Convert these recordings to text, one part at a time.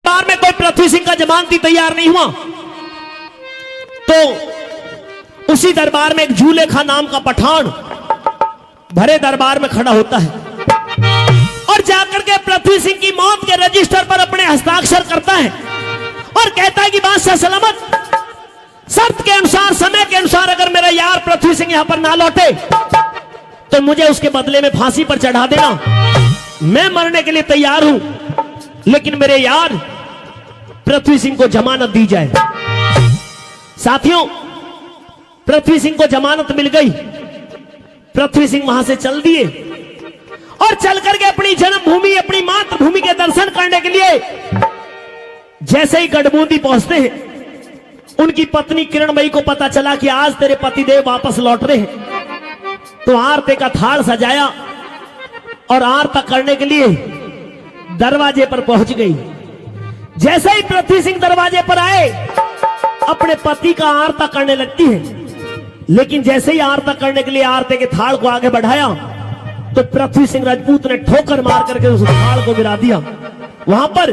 दरबार में कोई पृथ्वी सिंह का जमानती तैयार नहीं हुआ तो उसी दरबार में एक झूलेखा नाम का पठान भरे दरबार में खड़ा होता है और जाकर के पृथ्वी सिंह की मौत के रजिस्टर पर अपने हस्ताक्षर करता है और कहता है कि बादशाह सलामत, शर्त के अनुसार, समय के अनुसार अगर मेरा यार पृथ्वी सिंह यहां पर ना लौटे तो मुझे उसके बदले में फांसी पर चढ़ा देना। मैं मरने के लिए तैयार हूं, लेकिन मेरे यार पृथ्वी सिंह को जमानत दी जाए। साथियों, पृथ्वी सिंह को जमानत मिल गई। पृथ्वी सिंह वहां से चल दिए और चल करके अपनी जन्मभूमि, अपनी मातृभूमि के दर्शन करने के लिए जैसे ही गढ़बूंदी पहुंचते हैं, उनकी पत्नी किरणमयी को पता चला कि आज तेरे पतिदेव वापस लौट रहे हैं। तो आरती का थाल सजाया और आरती करने के लिए दरवाजे पर पहुंच गई। जैसे ही पृथ्वी सिंह दरवाजे पर आए, अपने पति का आरती करने लगती है, लेकिन जैसे ही आरती करने के लिए आरती के थाल को आगे बढ़ाया तो पृथ्वी सिंह राजपूत ने ठोकर मार करके उस थाल को गिरा दिया। वहां पर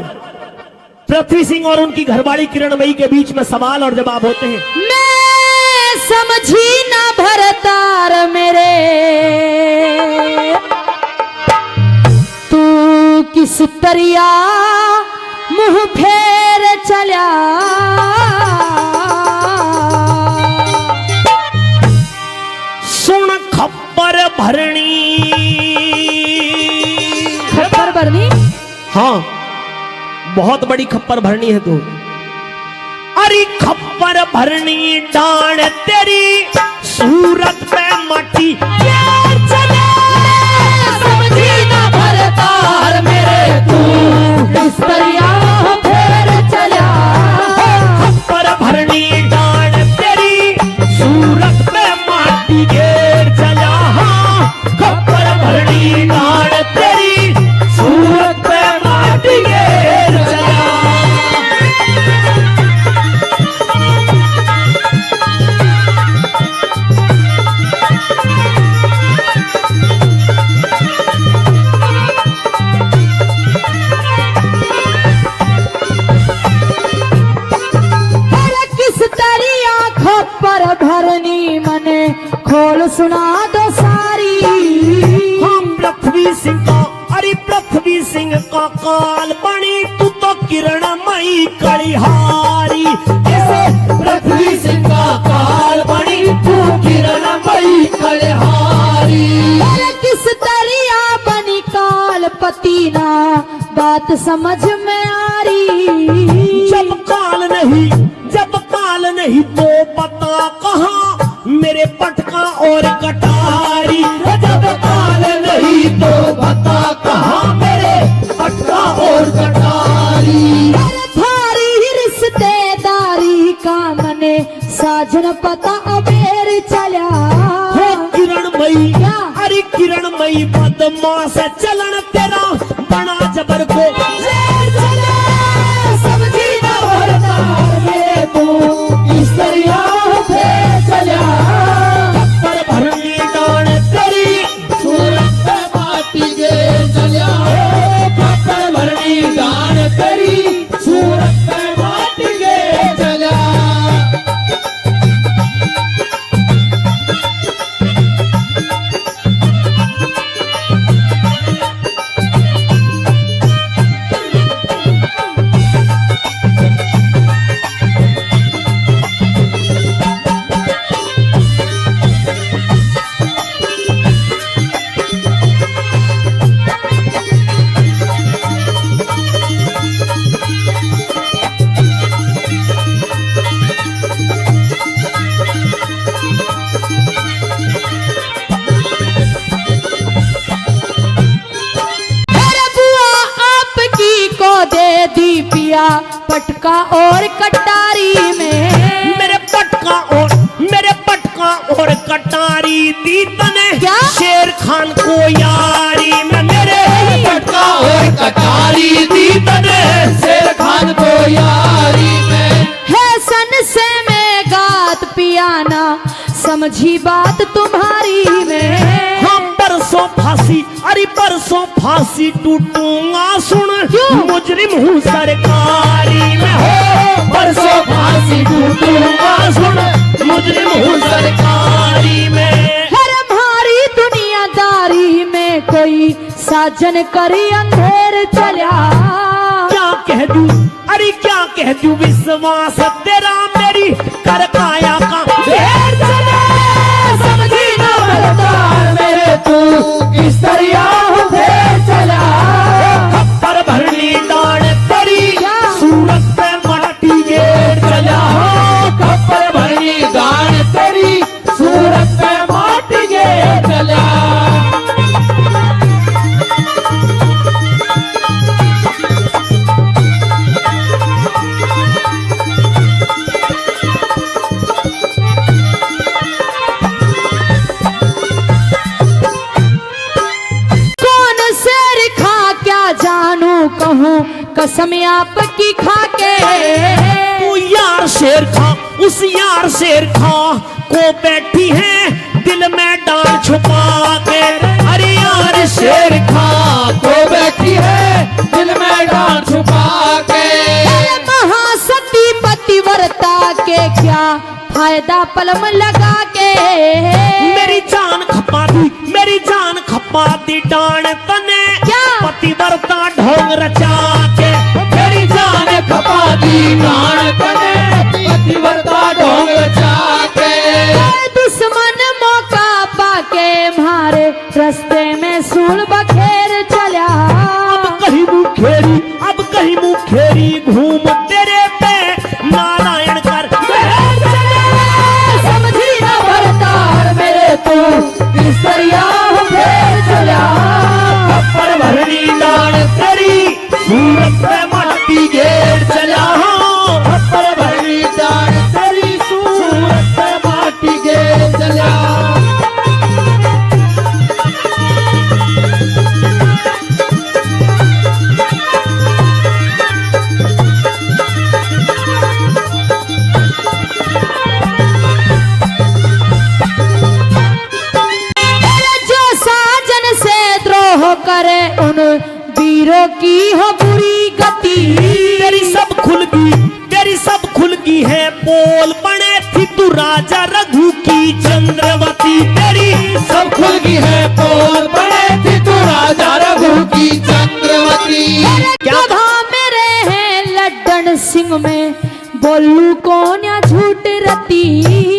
पृथ्वी सिंह और उनकी घरवाली किरणमयी के बीच में सवाल और जवाब होते हैं। मैं समझी ना भरतार मेरे, तू किस तरिया मुंह फेर चला, सुन खप्पर भरणी। खप्पर भरनी? हाँ, बहुत बड़ी खप्पर भरनी है तू। अरे खप्पर भरनी डांड तेरी सूरत पे माटी चले, समझी ना भरतार मेरे, तू किस तरिया फेर चला। खप्पर भरनी डांड तेरी सूरत पे माटी घेर चला। खप्पर भरनी डांड तेरी सूरत पे माटी घेर चला। भरनी मने खोल सुना दो सारी। हम पृथ्वी सिंह का, अरे पृथ्वी सिंह का काल बनी तू तो किरणमयी कलिहारी। ऐसे पृथ्वी सिंह का काल बनी तू किरणमयी कलिहारी। किस तरिया बनी काल पति ना, बात समझ में आ रही। जब काल नहीं तो पता कहाँ मेरे पटका और कटारी। जब काल नहीं तो पता कहाँ मेरे पटका और कटारी। थारी रिश्तेदारी का मने साजन पता अबेर चला। किरणमयी, अरे किरणमयी बदमाश चलन तेरा बना जबर को समझी ना भरतार मेरे, तू किस तरिया फेर चला। खप्पर भरनी डांड तेरी सूरत पे माटी घेर चला। खप्पर भरनी डांड तेरी सूरत पे माटी घेर चला। दी पिया पटका और कटारी में। मेरे पटका और कटारी दी तने क्या? शेर खान को यारी में। मेरे पटका और कटारी दी तने शेर खान को यारी में। है सन से मैं गात पियाना, समझी बात तुम्हारी में। हम परसों फांसी, अरे परसों फांसी टूटूंगा सुन, मुजरिम हूँ सरकार। जन करी अंधेर चलिया। क्या कह दूं, अरे क्या कह दूं, विश्वास तेरा मेरी कर काया का ढेर चला। समझी ना बलदार मेरे तू किस दरिया हो फिर चला। खप्पर भरनी दान तेरी सूरत पे माटी गेर चला। खप्पर भरनी दान तेरी सूरत पे माटी गे चला। कहूँ कसम आपकी खाके। तू यार शेर खा, उस यार शेर खा को बैठी है दिल में डाल छुपा के। अरे यार शेर खा को बैठी है दिल में डाल छुपा के। महासती पतिव्रता के क्या फायदा पलम लगा के। मेरी जान खपा दी, मेरी जान खपा दी डांड तने क्या पतिव्रता ढोंग रचा के। मेरी जान खपा दी डांड तने पतिव्रता ढोंग रचा के। दुश्मन मौका पाके मारे रास्ते में सूल बखेर चला। अब कहीं मुखेरी, अब कहीं मुखेरी घूम तेरे पे नारायण कर समझी ना बलदार मेरे तू किस दरिया हो फिर चला। खप्पर भरनी दान तेरी सूरत पे माटी गेर चला। खप्पर भरनी दान तेरी सूरत पे माटी गे चला। करे उन वीरों की हो बुरी गति। तेरी सब खुल गई, तेरी सब खुल गई है पोल बने थी तू राजा रघु की चंद्रवती। तेरी सब खुल गई है पोल बने थी तू राजा रघु की चंद्रवती। क्या मेरे हैं लड्डन सिंह में बोलू कौन या झूठ रती।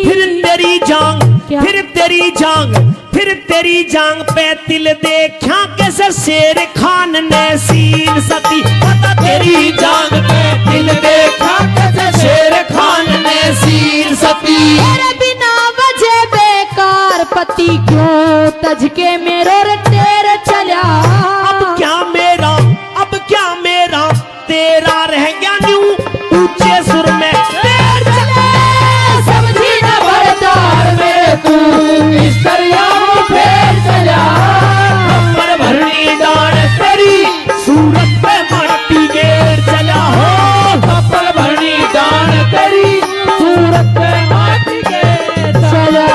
फिर तेरी जांग, फिर तेरी जांग, फिर तेरी जांग पे तिल देखा कैसे शेर खान ने सीन सती। पता तेरी जांग पे दिल देखा कैसे शेर खान ने सीर सती। बिना वजह बेकार पति क्यों तज के मेरो तेरे चला। अब क्या मेरा, अब क्या मेरा तेरा रह गया न्यू ऊंचे सुर में तेर चला। समझी ना बलदार मेरे तू किस दरिया हो फिर चला। खप्पर भरनी दान तेरी सूरत पे माटी गेर चला। खप्पर भरनी दान तेरी सूरत पे माटी गे चला।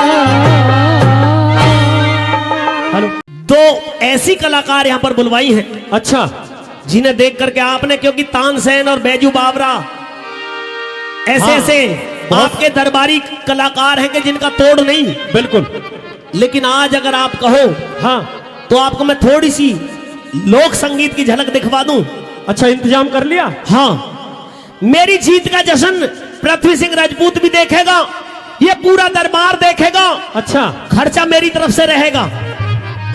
दो ऐसी कलाकार यहाँ पर बुलवाई हैं, अच्छा, जिन्हें देख करके आपने, क्योंकि तानसेन और बैजू बावरा ऐसे हाँ, ऐसे आपके दरबारी कलाकार हैं कि जिनका तोड़ नहीं। बिल्कुल। लेकिन आज अगर आप कहो हाँ, तो आपको मैं थोड़ी सी लोक संगीत की झलक दिखवा दूं। अच्छा, इंतजाम कर लिया। हाँ, मेरी जीत का जश्न पृथ्वी सिंह राजपूत भी देखेगा, ये पूरा दरबार देखेगा। अच्छा, खर्चा मेरी तरफ से रहेगा,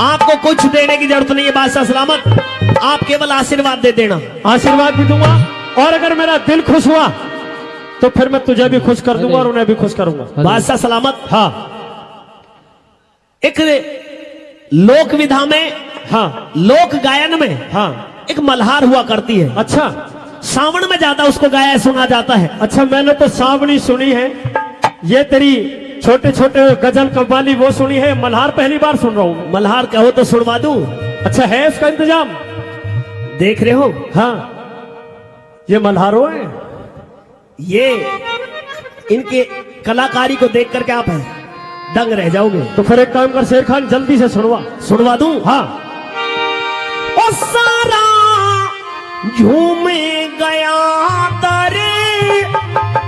आपको कुछ देने की जरूरत नहीं है। बादशाह सलामत, आप केवल आशीर्वाद दे देना। आशीर्वाद भी दूंगा, और अगर मेरा दिल खुश हुआ तो फिर मैं तुझे भी खुश कर दूंगा और उन्हें भी खुश करूंगा। बादशाह सलामत, हाँ एक लोक विधा में, हाँ लोक गायन में हाँ, एक मल्हार हुआ करती है। अच्छा सावन में ज्यादा उसको गाया सुना जाता है। अच्छा, मैंने तो सावनी सुनी है, ये तेरी छोटे छोटे गजल कव्वाली वो सुनी है, मल्हार पहली बार सुन रहा हूँ। मल्हार कहो तो सुनवा दूं। अच्छा, है इसका इंतजाम? देख रहे हो, हाँ, ये मल्हारों है। ये इनके कलाकारी को देख करके आप दंग रह जाओगे। तो फिर एक काम कर शेर खान, जल्दी से सुनवा दूं। हाँ। ओ सारा झूम गया तारे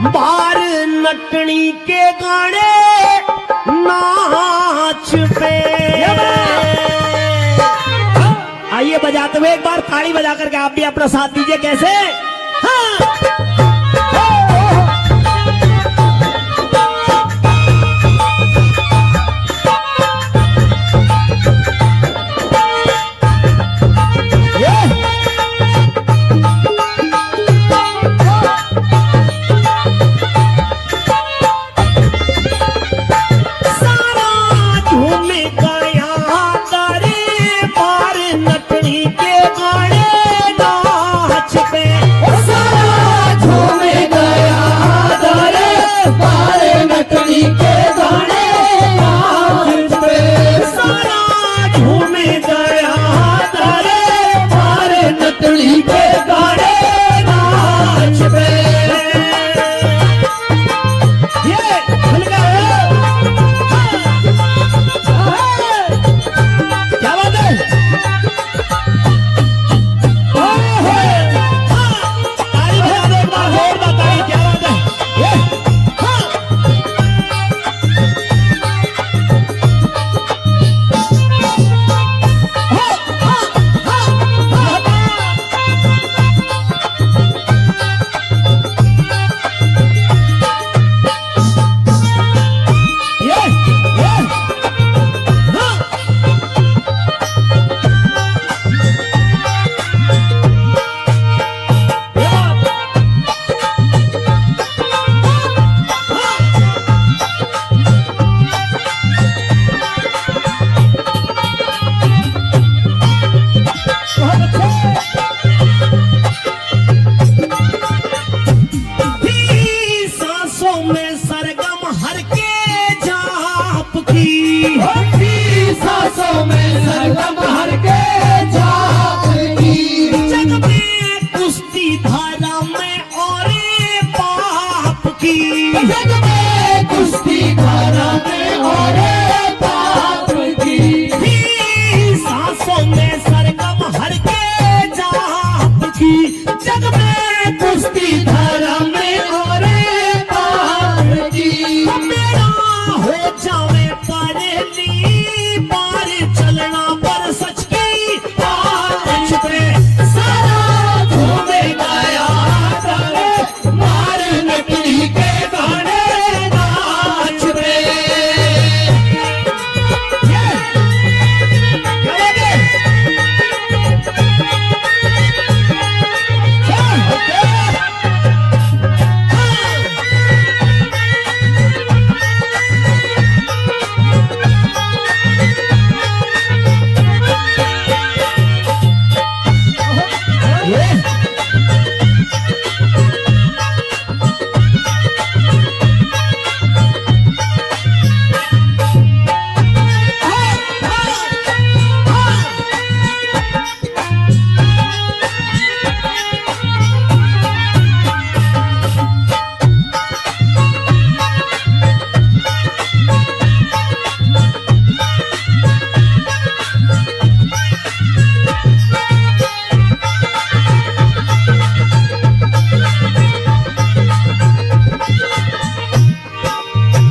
बार नटनी के गाने नाच पे। आइए बजाते हुए एक बार ताली बजा करके आप भी अपना साथ दीजिए। कैसे? हाँ।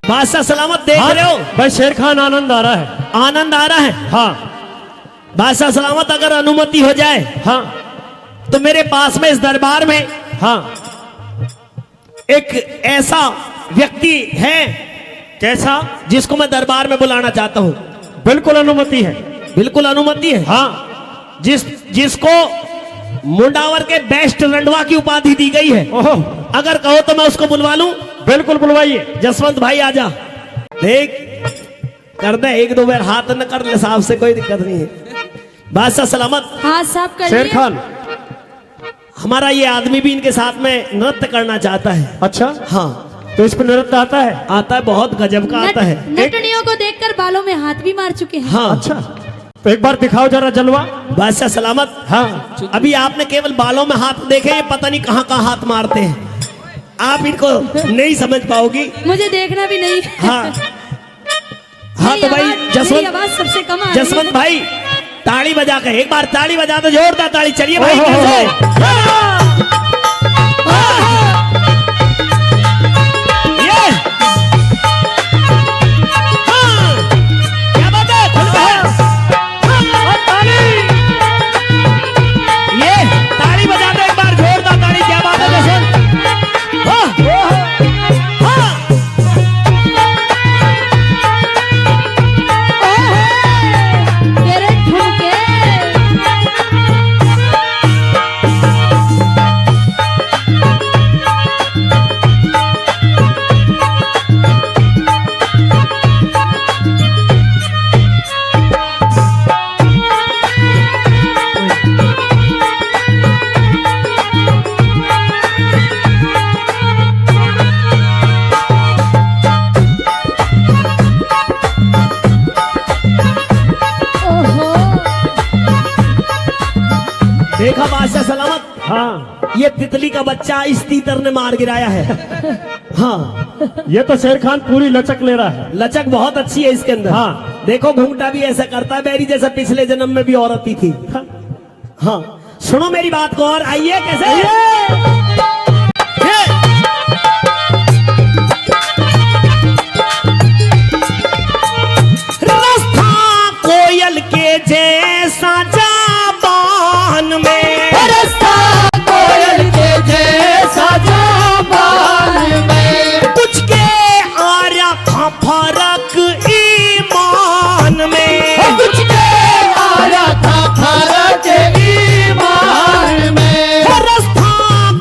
बादशाह सलामत देख रहे हो भाई शेर खान आनंद आ रहा है। आनंद आ रहा है। हाँ बादशाह सलामत अगर अनुमति हो जाए हाँ तो मेरे पास में इस दरबार में हाँ एक ऐसा व्यक्ति है कैसा जिसको मैं दरबार में बुलाना चाहता हूं। बिल्कुल अनुमति है। बिल्कुल अनुमति है। हाँ जिसको मुंडावर के बेस्ट रंडवा की उपाधि दी गई है। ओहो अगर कहो तो मैं उसको बुलवा लूं। बिल्कुल बुलवाइए। जसवंत भाई आजा। देख कर दे एक दो बार हाथ न कर ले साहब से कोई दिक्कत नहीं है। बादशाह सलामत। हाँ साहब करिए। शेर खान हमारा ये आदमी भी इनके साथ में नृत्य करना चाहता है। अच्छा हाँ तो इस पर नृत्य आता है। आता है बहुत गजब का आता है। नटनियों को देखकर बालों में हाथ भी मार चुके हैं। हाँ अच्छा तो एक बार दिखाओ जरा जलवा। बादशाह सलामत। हाँ अभी आपने केवल बालों में हाथ देखे, ये पता नहीं कहाँ कहाँ हाथ मारते हैं। आप इनको नहीं समझ पाओगी। मुझे देखना भी नहीं। हाँ हाँ तो भाई मेरी आवाज सबसे कम आ रही है। जसवंत भाई ताली बजा कर एक बार ताली बजा दो, जोरदार ताली। चलिए भाई ओहो, कैसे? ये हाँ क्या बात है? खुल के है। ये तितली का बच्चा इस तीतर ने मार गिराया है। हाँ, ये तो शेर खान पूरी लचक ले रहा है। लचक बहुत अच्छी है इसके अंदर। हाँ। देखो घूंघटा भी ऐसा करता है मेरी जैसा, पिछले जन्म में भी औरत ही थी। हाँ, सुनो मेरी बात को और आइए कैसे। ये। रास्ता कोयल के जैसा जाबान में, रास्ता कोयल के जैसा जाबान में, कुछ के आया था फर्क ईमान में, कुछ के आया था फर्क ईमान में, रास्ता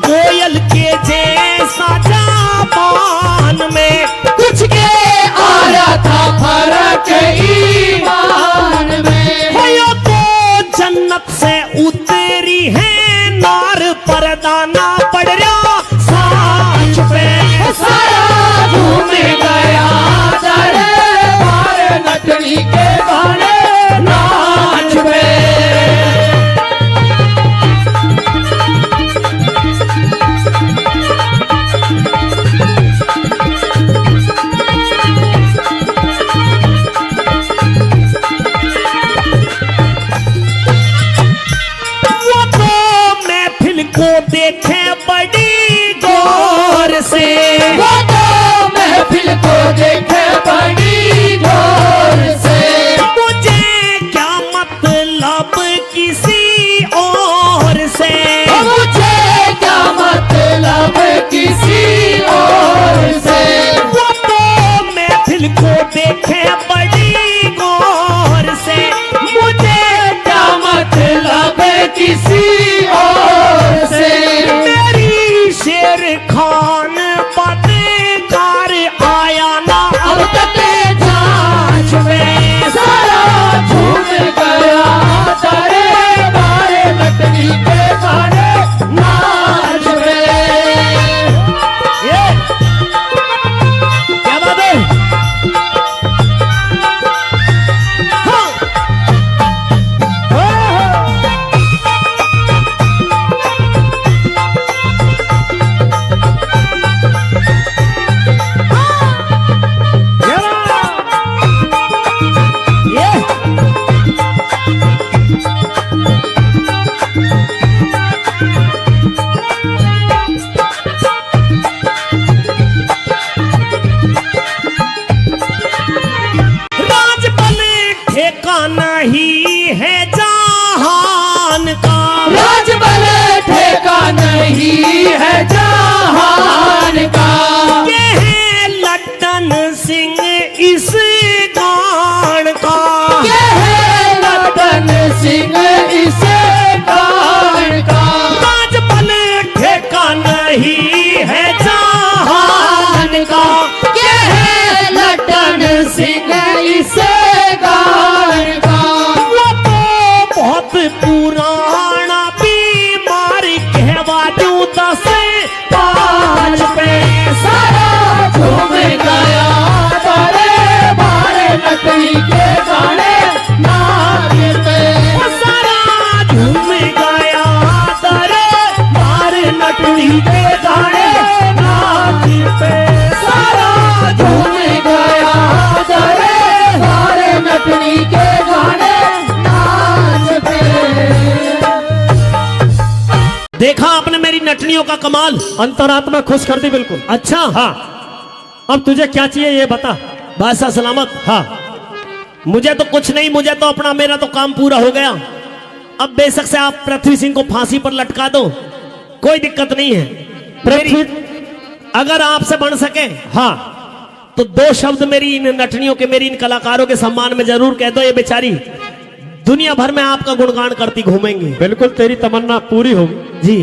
कोयल के जैसा जाबान में, कुछ के आया था फर्क ईमान में। होया तो जन्नत से उतरी है नार, परदाना पड़ रहा सांच पे, सारा झूम गया दरबार नटनी के गाने नाच में। वो तो महफिल को देखे बड़ी गौर से, वो तो महफिल को देखे बड़ी गौर से, मुझे क्या मतलब किसी और से, मुझे क्या मतलब किसी और से। वो तो महफिल को देखे बड़ी गौर से, मुझे क्या मतलब किसी और से। मेरी शेर खान पत्रकार आया ना अब तक जांच में सारा झूम गया दरबार नटनी के गाने नाच में। ये क्या बात है। हाँ। ये राजपल ठेकाना ही है जहान का, राजबल ठेका नहीं है जहान का। ये है लट्टन सिंह इस गान का, ये है लखन सिंह इस गान का। राजपल ठेकाना ही है जहान का, ये है लखन सिंह इस गान का। वो तो बहुत पुराना बीमार कहवा दूं 10 5 पे, सारा झूम गया दरबार नटनी के गाने नाच पे। वो सारा झूम गया दरबार नटनी के गाने नाच पे, सारा झूम गया दरबार नटनी के गाने नाच पे। देखा आपने मेरी नटनियों का कमाल। अंतरात्मा खुश कर दी बिल्कुल। अच्छा हाँ, अब तुझे क्या चाहिए ये बता। बादशाह सलामत। हाँ, मुझे तो कुछ नहीं, मुझे तो अपना मेरा तो काम पूरा हो गया। अब बेशक से आप पृथ्वी सिंह को फांसी पर लटका दो, कोई दिक्कत नहीं है। पृथ्वी अगर आपसे बन सके हाँ तो 2 शब्द मेरी इन नटनियों के, मेरी इन कलाकारों के सम्मान में जरूर कह दो। ये बेचारी दुनिया भर में आपका गुणगान करती घूमेंगी। बिल्कुल तेरी तमन्ना पूरी होगी। जी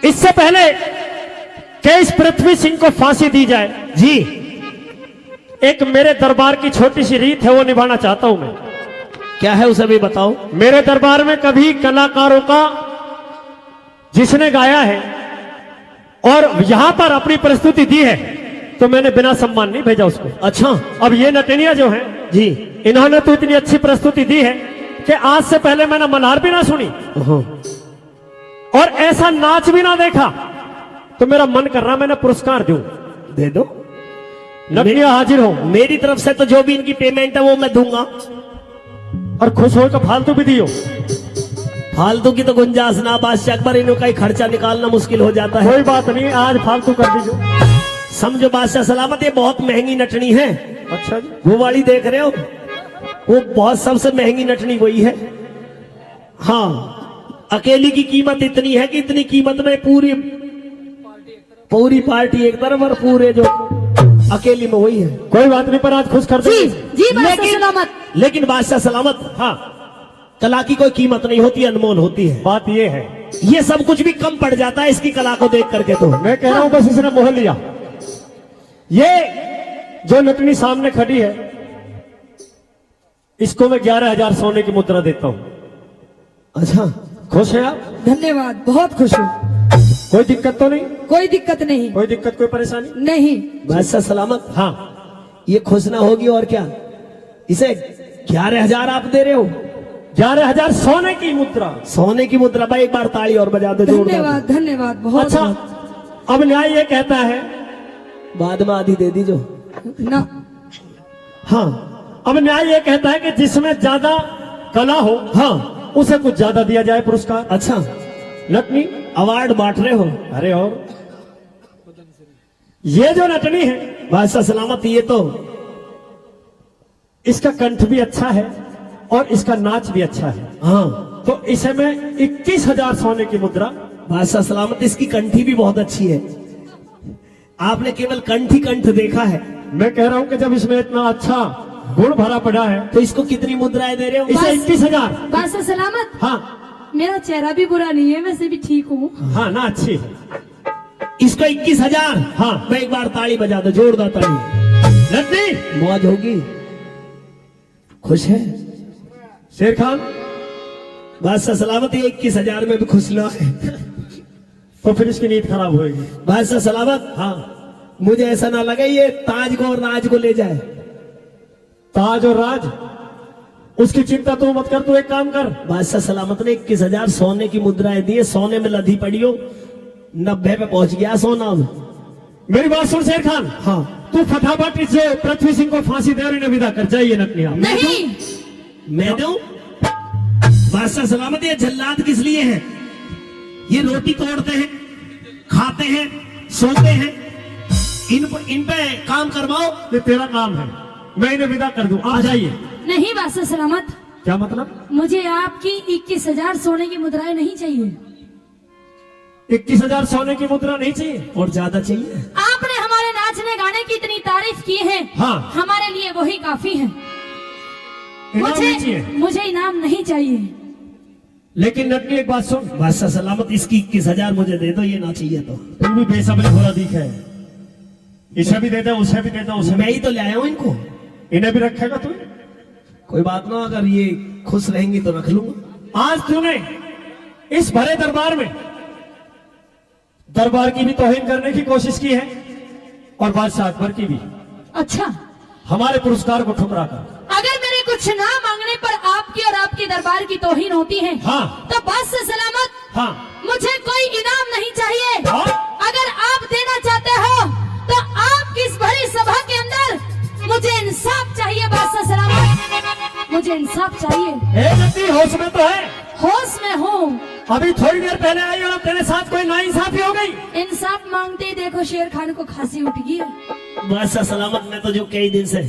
इससे पहले कि इस पृथ्वी सिंह को फांसी दी जाए, जी, एक मेरे दरबार की छोटी सी रीत है, वो निभाना चाहता हूं मैं। क्या है उसे भी बताओ। मेरे दरबार में कभी कलाकारों का जिसने गाया है और यहां पर अपनी प्रस्तुति दी है तो मैंने बिना सम्मान नहीं भेजा उसको। अच्छा अब ये नटनिया जो हैं, जी, इन्होंने तो इतनी अच्छी प्रस्तुति दी है कि आज से पहले मैंने मल्हार भी ना सुनी। और ऐसा नाच भी ना देखा तो मेरा मन कर रहा मैंने पुरस्कार दूं। दे दो, नटनिया हाजिर हो मेरी तरफ से तो जो भी इनकी पेमेंट है वो मैं दूंगा। और खुश हो तो फालतू भी दियो। फालतू की तो गुंजाइश ना, बादशाह अकबर, इनका ही खर्चा निकालना मुश्किल हो जाता है। कोई बात नहीं, आज फालतू कर दीजिए। समझो बादशाह सलामत, ये बहुत महंगी नटनी है। अच्छा जी, वो वाली देख रहे हो, वो बहुत सबसे महंगी नटनी वही है। हाँ, अकेली की कीमत इतनी है कि इतनी कीमत में पूरी पार्टी एक तरफ और पूरे जो अकेली में वही है। कोई बात नहीं, पर आज खुश कर जी देंगे। जी बादशाह सलामत। लेकिन बादशाह सलामत, हाँ, कला की कोई कीमत नहीं होती, अनमोल होती है। बात ये है, ये सब कुछ भी कम पड़ जाता है इसकी कला को देख करके। तो मैं कह रहा हूं बस इसने मोह लिया। ये जो नटनी सामने खड़ी है, इसको मैं 11,000 सोने की मुद्रा देता हूं। अच्छा, खुश है आप? धन्यवाद, बहुत खुश हूँ। कोई दिक्कत तो नहीं? कोई दिक्कत नहीं। कोई दिक्कत, कोई परेशानी नहीं। बादशाह सलामत, हाँ, ये खुश ना होगी और क्या। इसे 11,000 आप दे रहे हो? 11,000 सोने की मुद्रा। सोने की मुद्रा। भाई एक बार ताली और बजा दो, जोरदार। धन्यवाद धन्यवाद, बहुत अच्छा, बहुत। अब न्याय ये कहता है, बाद में आधी दे दीजो। ना, हाँ अब न्याय ये कहता है कि जिसमें ज्यादा कला हो, हाँ, उसे कुछ ज्यादा दिया जाए पुरस्कार। अच्छा, नटनी अवार्ड बांट रहे हो? अरे, और ये जो नटनी है बादशाह सलामत, ये तो इसका कंठ भी अच्छा है और इसका नाच भी अच्छा है, हाँ, तो इसे मैं 21,000 सोने की मुद्रा। बादशाह सलामत, इसकी कंठी भी बहुत अच्छी है। आपने केवल कंठी कंठ देखा है, मैं कह रहा हूं कि जब इसमें इतना अच्छा गुण भरा पड़ा है तो इसको कितनी मुद्राएं दे रहे हो? इसे 21,000। बादशाह सलामत। हाँ मेरा चेहरा भी बुरा नहीं है, वैसे भी ठीक हूँ। हाँ, ना अच्छी है। इसको 21,000। हाँ। मैं एक बार ताली बजा दो, जोरदार ताली। नटनी मौज होगी, खुश है शेर खान, बादशाह सलामत, ये 21,000 में भी खुश ना है। तो फिर इसकी नींद खराब होगी। बादशाह सलामत, हाँ, मुझे ऐसा ना लगे ये ताज को और राज को ले जाए। ताज और राज, उसकी चिंता तू मत कर। तू एक काम कर, बादशाह सलामत ने 21,000 सोने की मुद्राएं दी, सोने में लदी पड़ी हो, 90 पे पहुंच गया सोना। मेरी बात सुन शेर खान। हाँ, तू फटाफट इस पृथ्वी सिंह को फांसी दे और इन्हें विदा कर। जाइए नटनी आप। नहीं, मैं दूं? बादशाह सलामत, ये जल्लाद किस लिए है? ये रोटी तोड़ते हैं, खाते हैं, सोते हैं, इन पे काम करवाओ। ये तेरा काम है, मैं इन्हें विदा कर दूं। आप जाइए। नहीं बादशाह सलामत, क्या मतलब? मुझे आपकी 21,000 सोने की मुद्राएं नहीं चाहिए। 21,000 सोने की मुद्रा नहीं चाहिए? और ज्यादा चाहिए? आपने हमारे नाचने गाने की इतनी तारीफ की है, हाँ। हमारे लिए वही काफी है। इनाम नहीं चाहिए? मुझे इनाम नहीं चाहिए। लेकिन नटनी एक बात सुन, बादशाह सलामत, इसकी 21,000 मुझे दे दो, ये ना चाहिए तो। तुम भी बेसब्री भोला दिख है। इसे भी दे दे, उसे भी दे दे, उसे मैं ही तो ले आया हूं इनको। इन्हें भी रखेगा तू? कोई बात ना, अगर ये खुश रहेंगी तो रख लूंगा। आज तूने इस भरे दरबार में दरबार की भी तौहीन करने की कोशिश की है और बादशाह अकबर की भी, अच्छा, हमारे पुरस्कार को ठुकरा कर। अगर मेरे कुछ ना मांगने पर आपकी और आपके दरबार की तौहीन होती है, हाँ। तो बादशाह सलामत, हाँ, मुझे कोई इनाम नहीं चाहिए। हाँ? अगर आप देना चाहते हो तो आपकी इस भरी सभा के अंदर मुझे इंसाफ चाहिए। बादशाह सलामत, मुझे इंसाफ चाहिए। ए नटनी, होश में तो है? होश में हूँ। अभी थोड़ी देर पहले आई और अब तेरे साथ कोई नाइंसाफी हो गई। इंसाफ मांगते ही देखो शेर खान को खांसी उठ गई है। बादशाह सलामत, मैं तो जो कई दिन से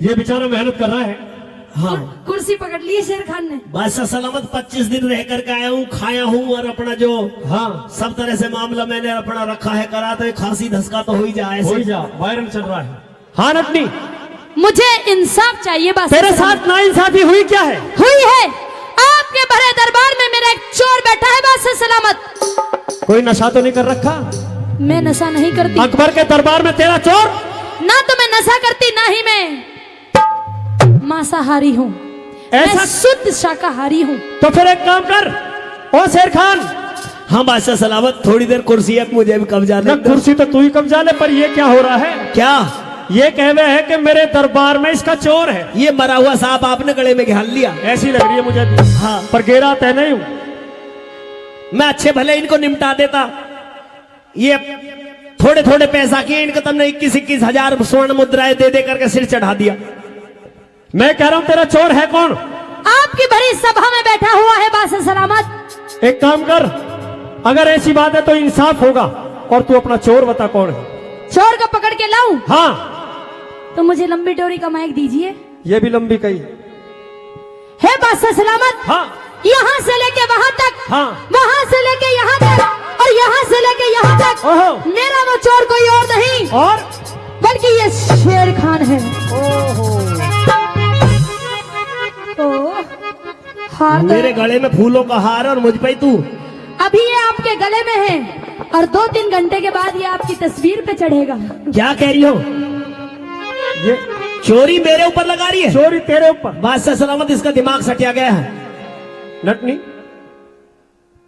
ये बेचारा मेहनत कर रहा है। हाँ, कुर्सी पकड़ ली है शेर खान ने। बादशाह सलामत, 25 दिन रह करके आया हूँ, खाया हूँ, और अपना जो हाँ, सब तरह से मामला मैंने अपना रखा है, करा तो खांसी धसका तो हो ही जाए। हो ही जा, वायरल चल रहा है। हाँ नटनी, मुझे इंसाफ चाहिए। बादशाह तेरे सलामत। साथ नाइंसाफी हुई क्या है? हुई है। आपके भरे दरबार में मेरा एक चोर बैठा है। बादशाह सलामत, कोई नशा तो नहीं कर रखा? मैं नशा नहीं करती। अकबर के दरबार में तेरा चोर? ना तो मैं नशा करती, ना ही मैं मांसाहारी हूँ। ऐसा? मैं शुद्ध शाकाहारी हूँ। तो फिर एक काम कर, ओ शेर खान। हाँ बादशाह सलामत, थोड़ी देर कुर्सी है, मुझे भी कब्जा ना दे। कुर्सी तो तू ही कब्जा ले, पर ये क्या हो रहा है? क्या? ये कहवे है कि मेरे दरबार में इसका चोर है। ये मरा हुआ सांप आपने गले में घाल लिया? ऐसी लग रही है मुझे भी। हाँ। पर गेरा तय नहीं हूं। मैं अच्छे भले इनको निपटा देता। ये थोड़े थोड़े पैसा के इनको तुमने 21-21 हजार स्वर्ण मुद्राएं दे दे करके सिर चढ़ा दिया। मैं कह रहा हूं तेरा चोर है कौन? आपकी बड़ी सभा में बैठा हुआ है बादशाह सलामत। एक काम कर, अगर ऐसी बात है तो इंसाफ होगा और तू अपना चोर बता कौन है। चोर को पकड़ के लाऊं? हाँ, तो मुझे लंबी डोरी का माइक दीजिए। ये भी लंबी कही। है बादशाह सलामत, हाँ यहाँ से लेके वहां तक, हाँ, वहां से लेके यहाँ तक और यहाँ से लेके यहाँ तक ओहो, मेरा वो चोर कोई और नहीं और बल्कि ये शेर खान है। ओहो, ओ, हार तो मेरे गले में फूलों का हार और मुझ पे तू। अभी ये आपके गले में है और 2-3 घंटे के बाद ये आपकी तस्वीर पे चढ़ेगा। क्या कह रही हो? ये चोरी मेरे ऊपर लगा रही है? चोरी तेरे ऊपर। बादशाह सलामत, इसका दिमाग सटिया गया है। नटनी,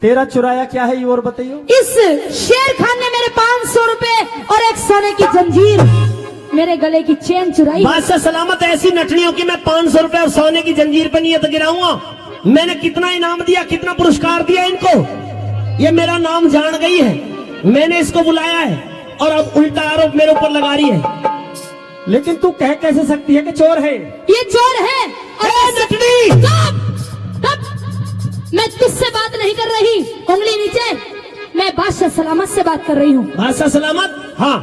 तेरा चुराया क्या है ये और बताइयो। इस शेर खान ने मेरे 500 रुपए और एक सोने की जंजीर, मेरे गले की चेन चुराई। बादशाह सलामत, ऐसी नटनियों की मैं 500 रुपए और सोने की जंजीर पर नियत गिराऊंगा। मैंने कितना इनाम दिया, कितना पुरस्कार दिया इनको, ये मेरा नाम जान गई है। मैंने इसको बुलाया है और अब उल्टा आरोप मेरे ऊपर लगा रही है। लेकिन तू कह कैसे सकती है कि चोर है? ये चोर है और नटनी, मैं तुझसे बात नहीं कर रही, उंगली नीचे। मैं बादशाह सलामत से बात कर रही हूँ। बादशाह सलामत, हाँ,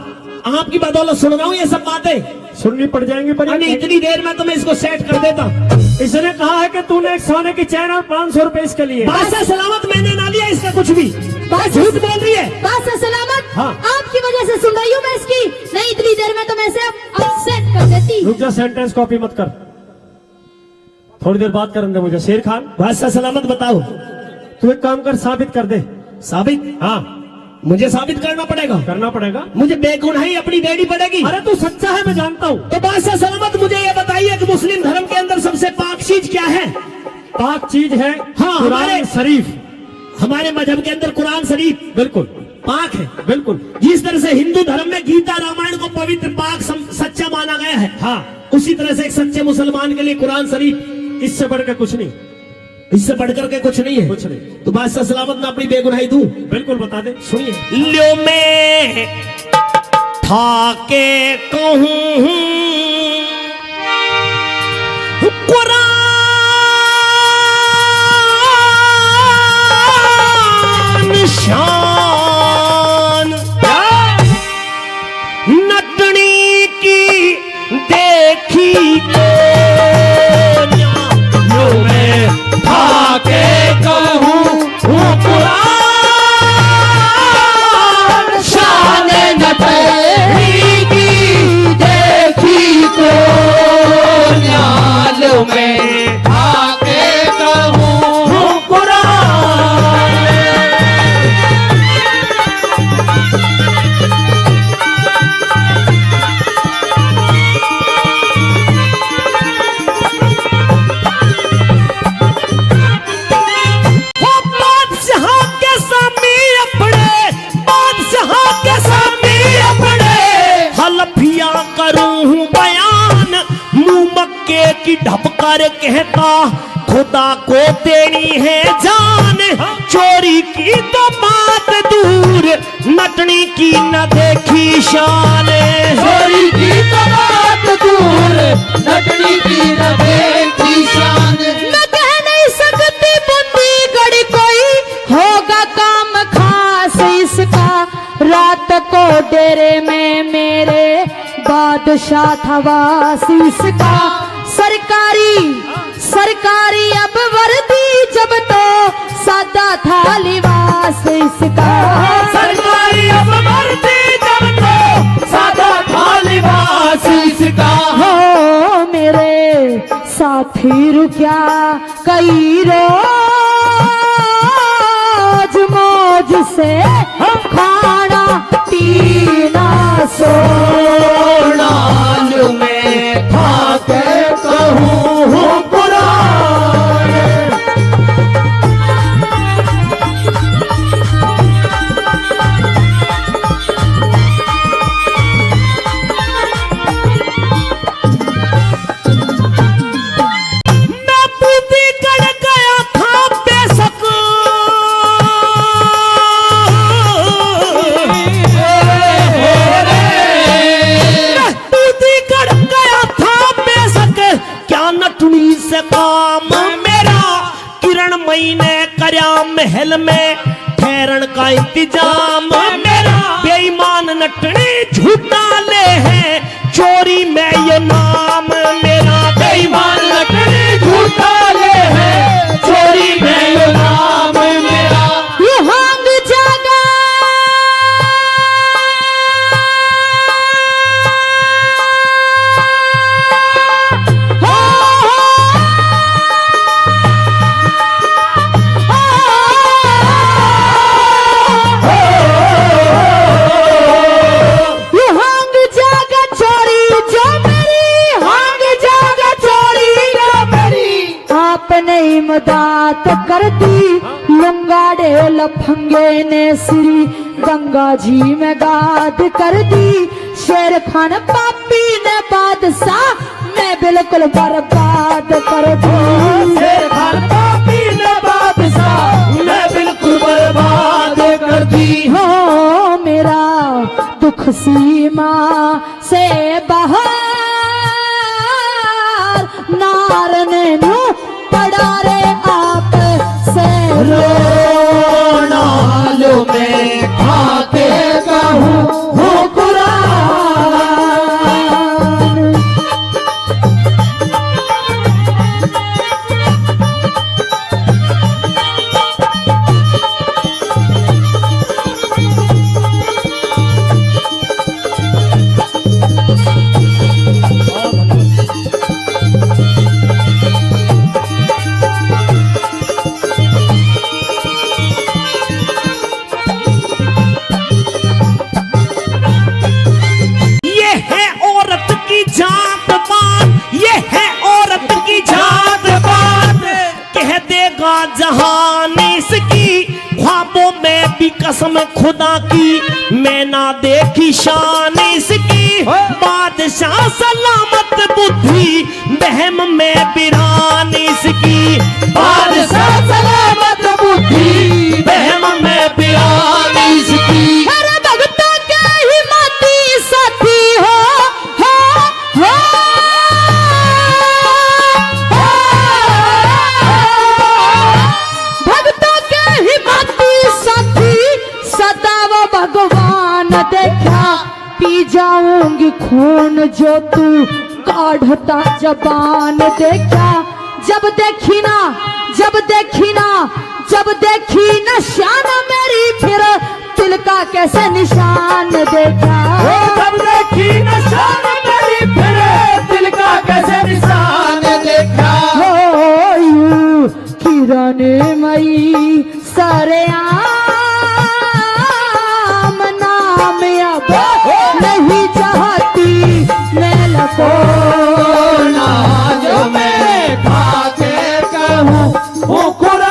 आपकी बदौलत सुन रहा हूँ ये सब बातें। सुननी पड़ जाएंगी पर अभी इतनी देर में तो मैं इसको सेट कर देता। इसने कहा है कि तूने एक सोने की चैन और 500 रुपए इसके लिए। बादशाह सलामत, मैंने ना लिया इसका कुछ भी। बादशाह- झूठ बोल रही है। बादशाह सलामत, हाँ। आपकी वजह से सुन रही हूँ मैं इसकी। नहीं, इतनी देर में तो मैं इसे अब सेट कर देती। रुक जा, सेंटेंस कॉपी मत कर, थोड़ी देर बात करने दे मुझे। शेर खान, बादशाह सलामत, बताओ। तू एक काम कर, साबित कर दे। साबित? हाँ, मुझे साबित करना पड़ेगा। करना पड़ेगा। मुझे बेगुनाही अपनी देनी पड़ेगी। अरे तू सच्चा है, मैं जानता हूँ। तो बादशाह सलामत, मुझे ये बताइए कि मुस्लिम धर्म के अंदर सबसे पाक चीज क्या है? पाक चीज है हाँ, कुरान हमारे- शरीफ। हमारे मजहब के अंदर कुरान शरीफ बिल्कुल पाक है। बिल्कुल। जिस तरह से हिंदू धर्म में गीता रामायण को पवित्र पाक सच्चा माना गया है, हाँ, उसी तरह से एक सच्चे मुसलमान के लिए कुरान शरीफ, इससे बढ़कर कुछ नहीं, इससे बढ़कर के कुछ नहीं है। कुछ नहीं। तो बादशाह सलामत, मैं अपनी बेगुनाही दूं? बिल्कुल बता दे। सुनिए। ल्यो मैं था के कहूं कुरान शान, नटनी की देखी तो ल्यो मैं था के कहूं कुरान शान, नटनी की देखी तो न्याल में आके कहूं कुरान। वो बादशाह के सामने अपने, बादशाह के सामने अपने हलफिया करूं बयान, मुंह मक्के की ढप कर कहता खुदा को देनी है जान। चोरी की तो बात दूर, नटनी की न देखी शान। चोरी की तो बात दूर, नटनी की न देखी शान। मैं कह नहीं सकती बुंदी गड़ी कोई होगा काम खास इसका। रात को डेरे में मेरे बादशाह था वास इसका। सरकारी अब वर्दी जब तो सादा था लिबास इसका। सरकारी अब वर्दी जब तो सादा था लिबास इसका। हो मेरे साथी रुकिया कई रोज मौज से खाना पीना सोना। नाल में था के कहूं कुरान। मैं बूंदी गड़ गया था बेशक, महल में ठहरन का इंतजाम मेरा बेईमान नटने झूठा ले है चोरी में यो नाम मेरा बेईमान नटने झूठा ले है चोरी में यो नाम मेरा। ये हांग जागा ये हांग जागा चोरी जो मेरी हांग जागा चोरी जो मेरी आपने इमदाद कर दी लंगाड़े लफंगे ने श्री गंगा जी में गाद कर दी शेर खान पापी ने बादशाह मैं बिल्कुल बर्बाद कर दी शेर खान पापी ने बादशाह मैं बिल्कुल बर्बाद कर दी। हो मेरा दुख सीमा से बाहर नारने नु पड़ा रे आप से रोना लो मैं खाके कहूँ हूँ कुरान। ये है औरत की जात बात ये है औरत की जात बात कह देगा जहान इसकी ख्वाबों में भी कसम खुदा की मैं ना देखी शान इसकी बादशाह सलामत बुद्धि बहम में बिरान इसकी बादशाह सलामत बुद्धि बहम में बिरान इसकी। अरे भगतों के हिम्मती साथी हो भगतों के हिम्मती साथी सदा वो भगवान देखा पी जाऊंगी खून जो तू काढ़ता जबान देखा जब देखी ना शान मेरी फिर दिल का कैसे निशान देखा जब देखी निशान मेरी फिर दिल का कैसे निशान देखा। हो यू किरण मई सरे आम नाम अब नहीं चाहती मैं लको ना जो मैं खाके कहूँ हूँ कुरान।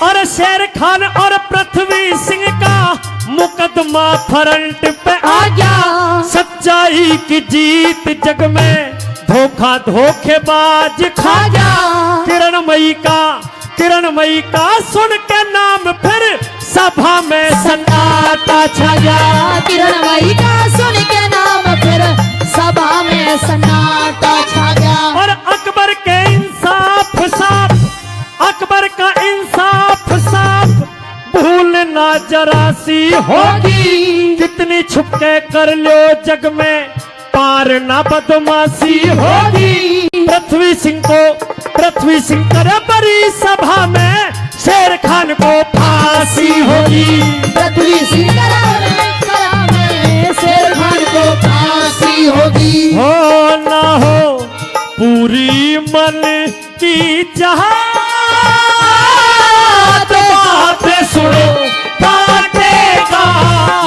और शेर खान और पृथ्वी सिंह का मुकदमा फ्रंट पे आ गया सच्चाई की जीत जग में धोखा धोखेबाज खा गया किरणमयी का सुन के नाम फिर सभा में सन्नाटा छा गया किरणमयी का सुन के नाम फिर सभा में सन्नाटा छा गया और अकबर का इंसाफ साफ भूलना जरा सी होगी कितनी छुपके कर लो जग में पार ना बदमाशी होगी। पृथ्वी सिंह करे बड़ी सभा में शेर खान को फांसी होगी पृथ्वी सिंह में शेर खान को फांसी होगी हो ना हो पूरी मन की चाहत बात सुनो काटेगा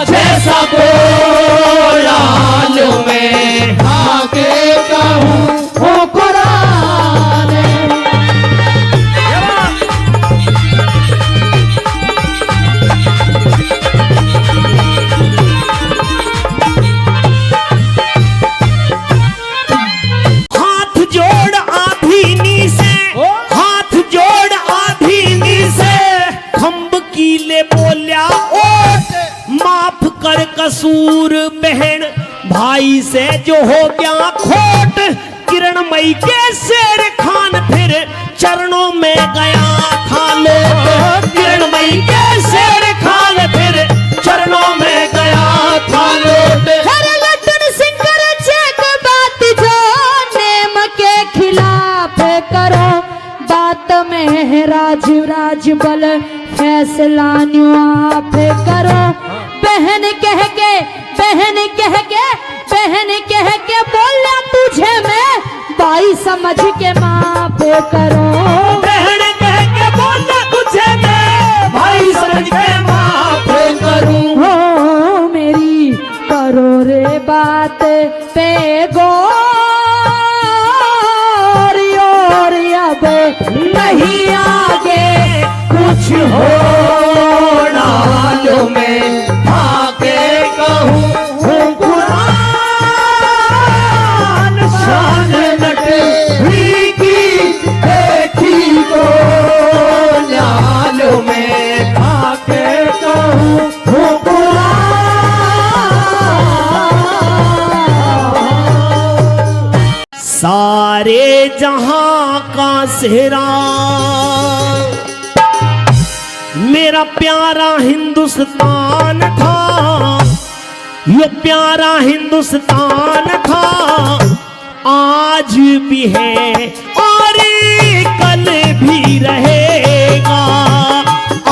जैसा बोला लो मैं खाके कहूँ हूँ कुरान। कसूर बहन भाई से जो हो गया खोट, किरणमयी के शेर खान फिर चरणों में गया था लोट। किरणमयी के शेर खान फिर चरणों में गया था लोट। हर लटन सिंगर चेक बात जो नेम के खिलाफ करो, बात में राज बल फैसला न्यू आप करो। बहन कह के बोला तुझे मैं भाई समझ के माफ करो। बहन कह के बोला तुझे मैं भाई समझ के माफ करूं। हो मेरी करो रे बात पे गौर, और अब नहीं आगे कुछ होना जो मैं आके कहूँ हूँ कुरान शान नटवी की देखी को न्यालो में आके कहूँ हूँ कुरान। सारे जहां का सेहरा मेरा प्यारा हिंदुस्तान था, ये प्यारा हिंदुस्तान था, आज भी है और कल भी रहेगा।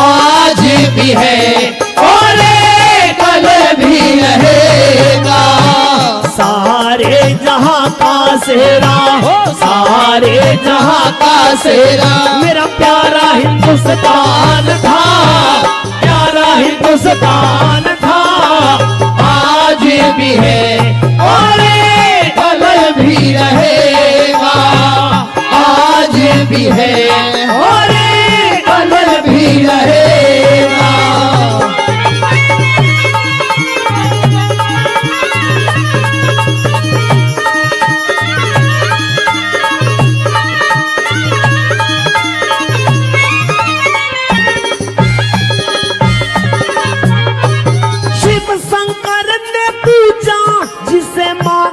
आज भी है और कल भी रहेगा। सारे जहां का सेहरा हो, सारे जहां का सेहरा मेरा प्यारा हिंदुस्तान था, प्यारा हिंदुस्तान था, आज भी है और कल भी रहेगा। आज भी है और कल भी रहेगा।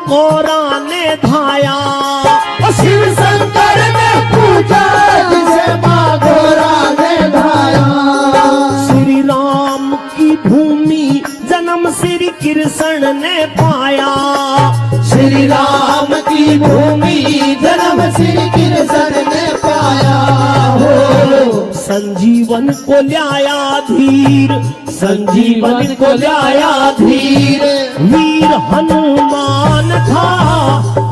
गौरा ने धाया, शिव शंकर ने पूजा जिसे माँ गौरा ने धाया। श्री राम की भूमि जन्म श्री कृष्ण ने पाया, श्री राम की भूमि जन्म श्री कृष्ण ने पाया हो। संजीवन को लाया धीर, संजीवन को लाया धीर, वीर हनुमान था,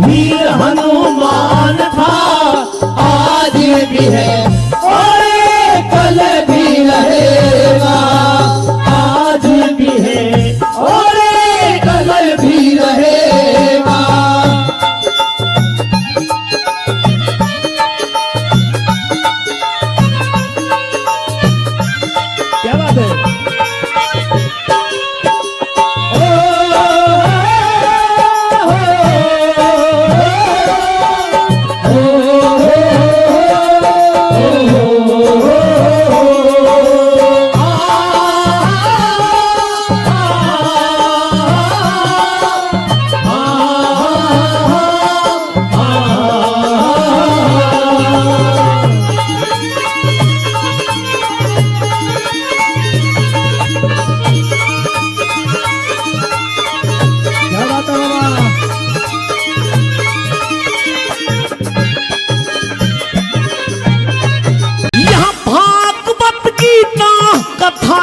वीर हनुमान था, आज भी है और कल भी रहेगा। आज भी है और कल भी रहेगा। क्या बात है?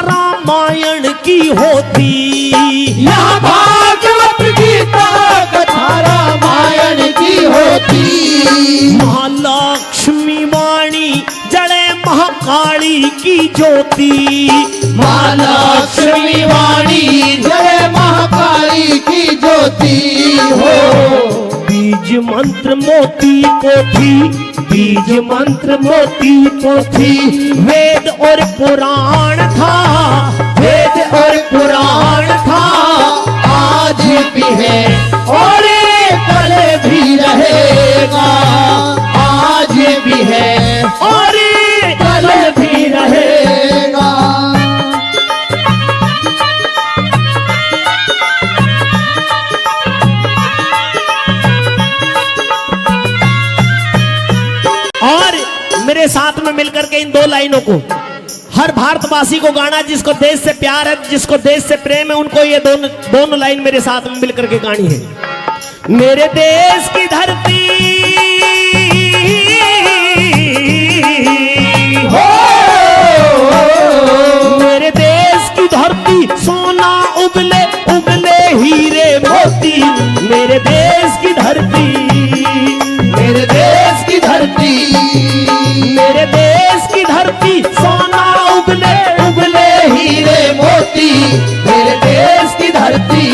रामायण की होती, यहाँ भागवत गीता कथा रामायण की होती। महालक्ष्मी वाणी जड़े महाकाली की ज्योति, महालक्ष्मी वाणी जय महाकाली की ज्योति हो। बीज मंत्र मोती पोथी, बीज मंत्र मोती पोथी, वेद और पुराण था, वेद और पुराण था, आज भी है और कल भी रहेगा। आज भी है और कल भी रहेगा। इन 2 लाइनों को हर भारतवासी को गाना, जिसको देश से प्यार है, जिसको देश से प्रेम है, उनको ये दोनों लाइन मेरे साथ में मिलकर के गानी है। मेरे देश की धरती हो, मेरे देश की धरती सोना उगले उगले हीरे मोती, मेरे देश की धरती, मेरे देश की धरती, मेरे देश की धरती सोना उगले उगले हीरे मोती, मेरे देश की धरती,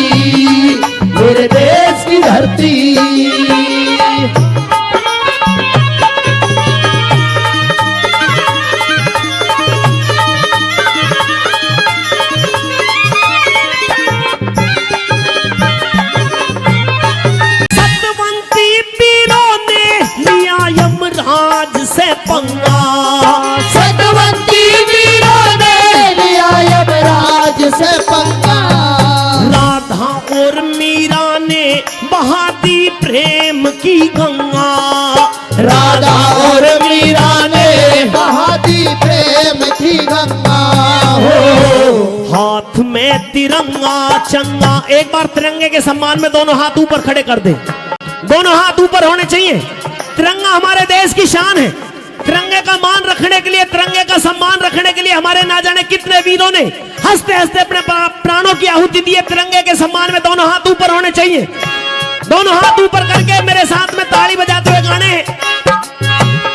मेरे देश की धरती। सतवंती वीरों ने लिया यमराज से पंगा, सतवंती वीरों ने लिया यमराज से पंगा, राधा और मीरा ने बहा दी प्रेम की गंगा, राधा और मीरा ने बहा दी प्रेम की गंगा हो। हाथ में तिरंगा चंगा, एक बार तिरंगे के सम्मान में दोनों हाथ ऊपर खड़े कर दे, दोनों हाथ ऊपर होने चाहिए। तिरंगा हमारे देश की शान है। तिरंगे का मान रखने के लिए, तिरंगे का सम्मान रखने के लिए हमारे ना जाने कितने वीरों ने हंसते हंसते अपने प्राणों की आहुति दी है। तिरंगे के सम्मान में दोनों हाथ ऊपर होने चाहिए। दोनों हाथ ऊपर करके मेरे साथ में ताली बजाते हुए गाने।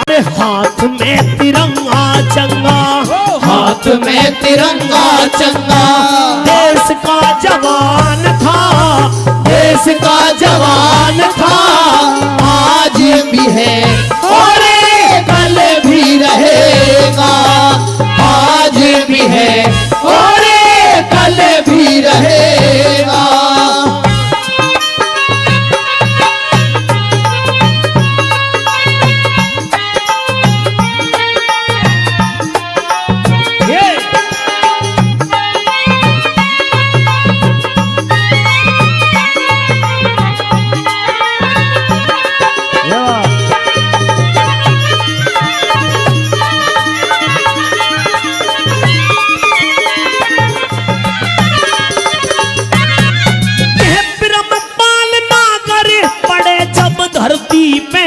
अरे हाथ में तिरंगा चंगा, हाथ में तिरंगा चंगा, देश का जवान था, देश का जवान था, आज भी है और कल भी रहेगा, आज भी है और कल भी रहेगा। धरती पे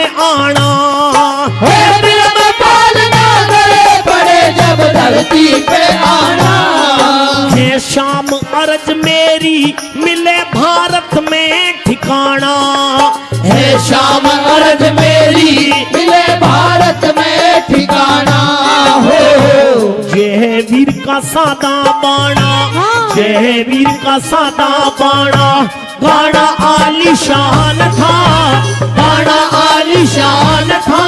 आना, है शाम अर्ज मेरी मिले भारत में ठिकाना, है शाम अर्ज मेरी मिले भारत में ठिकाना हो। जय वीर का सादा बाणा, जय वीर का सादा बाणा, गाना आलीशान था, गाना आलीशान था,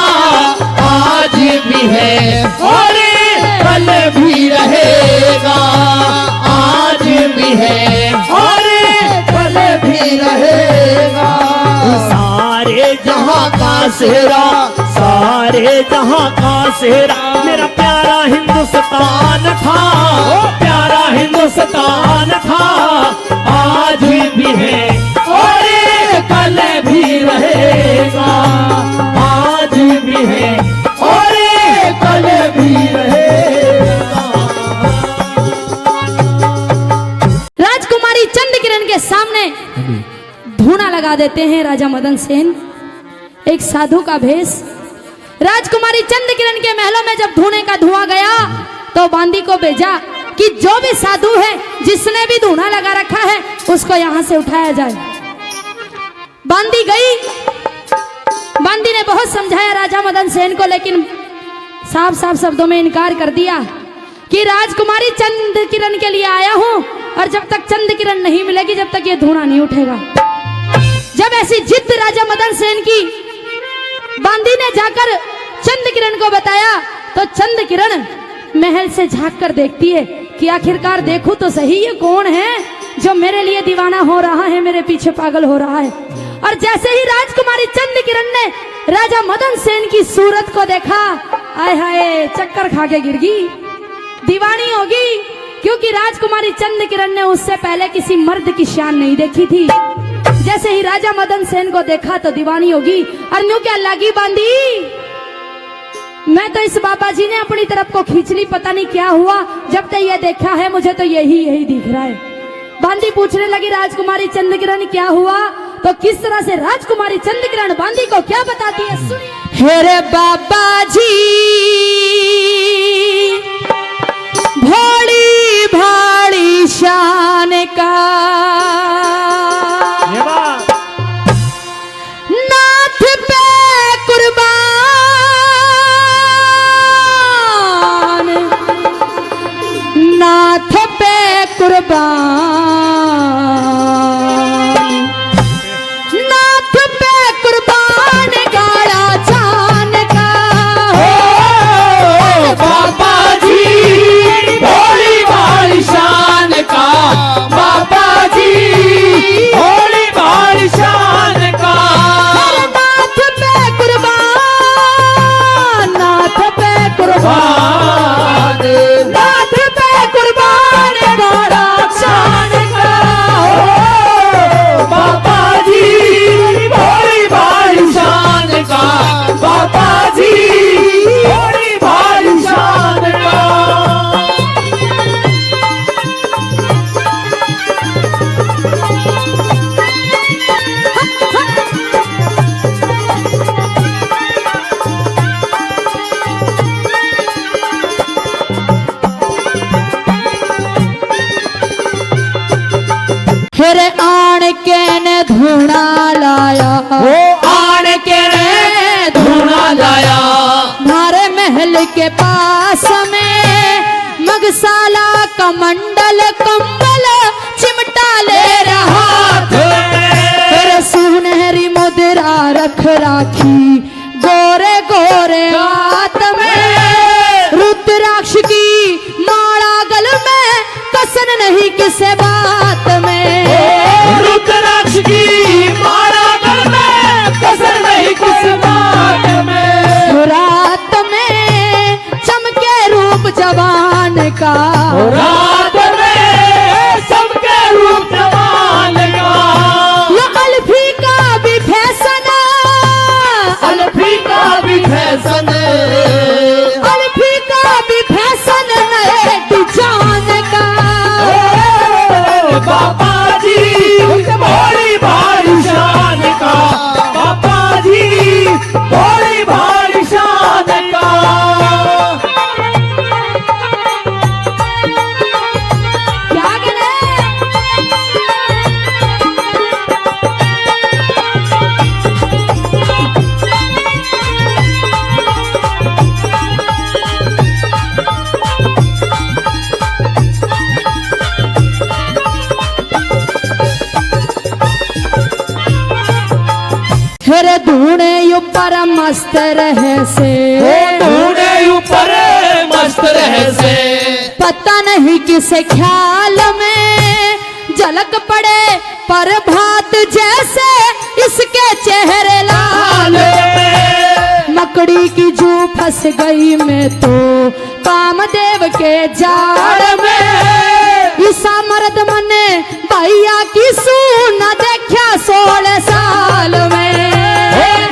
आज भी है और कल भी रहेगा, आज भी है और कल भी रहेगा। सारे जहां का सेहरा, सारे जहां का सेहरा, मेरा प्यारा हिंदुस्तान था, प्यारा हिंदुस्तान था, आज भी है और कल भी रहेगा, आज भी है और कल भी रहेगा। राजकुमारी चंद्रकिरण के सामने धूना लगा देते हैं राजा मदन सेन, एक साधु का भेष। राजकुमारी चंद्रकिरण के महलों में जब धूने का धुआं गया तो बांदी को भेजा कि जो भी साधु है जिसने भी धूना लगा रखा है उसको यहां से उठाया जाए। बांदी गई, बांदी ने बहुत समझाया राजा मदन सेन को, लेकिन साफ साफ शब्दों में इनकार कर दिया कि राजकुमारी चंद्रकिरण के लिए आया हूं और जब तक चंद्रकिरण नहीं मिलेगी जब तक ये धूना नहीं उठेगा। जब ऐसी जिद राजा मदन सेन की, बांदी ने जाकर चंद्रकिरण को बताया तो चंद्रकिरण महल से झांक कर देखती है कि आखिरकार देखूं तो सही ये कौन है जो मेरे लिए दीवाना हो रहा है, मेरे पीछे पागल हो रहा है। और जैसे ही राजकुमारी चंद्रकिरण ने राजा मदन सेन की सूरत को देखा, आय हाय चक्कर खा के गिर गई, दीवानी होगी, क्योंकि राजकुमारी चंद्रकिरण ने उससे पहले किसी मर्द की शान नहीं देखी थी। जैसे ही राजा मदन सेन को देखा तो दीवानी होगी। और न्यू क्या लगी बांदी, मैं तो इस बाबा जी ने अपनी तरफ को खींच ली, पता नहीं क्या हुआ। जब तक ये देखा है मुझे तो यही दिख रहा है। बांदी पूछने लगी राजकुमारी चंद्रकिरण क्या हुआ, तो किस तरह से राजकुमारी चंद्रकिरण बांदी को क्या बताती है सुनिए। हेरे बाबा जी भोली भाली शान का ये बात नाथ पे कुर्बान, नाथ पे कुर्बान, नाथ पे कुर्बान गाड़ा जान का। बाबा जी भोली भाली शान का, बाबा जी भोली भाली शान का। नाथ पे कुर्बान, नाथ पे कुर्बान, नाथ पे कुर्बान गाड़ा जान का। बाबा जी भोली भाली शान का, बाबा जी भोली भाली शान का। फिर आन के ने धूना लाया, आन के ने धूना लाया, मारे महल के पास में मगसाला कमंडल कंबल चिमटा ले रहा। फिर सुनहरी मुद्रा रख राखी गोरे गोरे हाथ में, रुद्राक्ष की माला गल में कसन नहीं किसे बात में। रुद्राक्ष की माला गल में कसर नहीं किस बात में। रात में चमके रूप जवान का, रात में सबके रूप जवान का। ये अल्फी का भी फैशन, अल्फी का भी फैशन, अल्फी का भी फैशन नए डिजाइन का। बाबा जी भोली भाली शान का, बाबा जी भोली भाली शान का। क्या करे फिर धूने ऊपर मस्त रहे से, धूने ऊपर मस्त रहे से, पता नहीं किसे ख्याल में झलक पड़े पर भात जैसे इसके चेहरे लाल। मकड़ी की जू फंस गई मैं तो कामदेव के जाड़ में। ईसा मर्द मने भैया की सून देखा 16 साल में।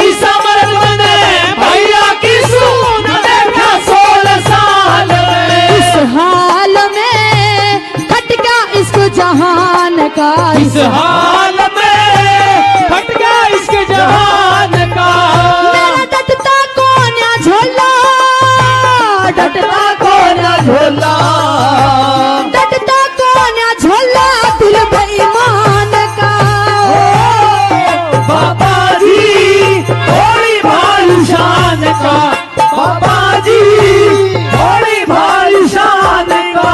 ईसा मर्द मने भैया की सून देखा 16 साल में। इस हाल में खट गया इसको जहान का, इस हाल में फट गया इसके जहान का। मेरा डटता कौन या झोला, डटता कौन या झोला, डटता कौन या झोला दिल बेईमान का। बाबा जी भोली भाली शान का, बाबा जी भोली भाली शान का।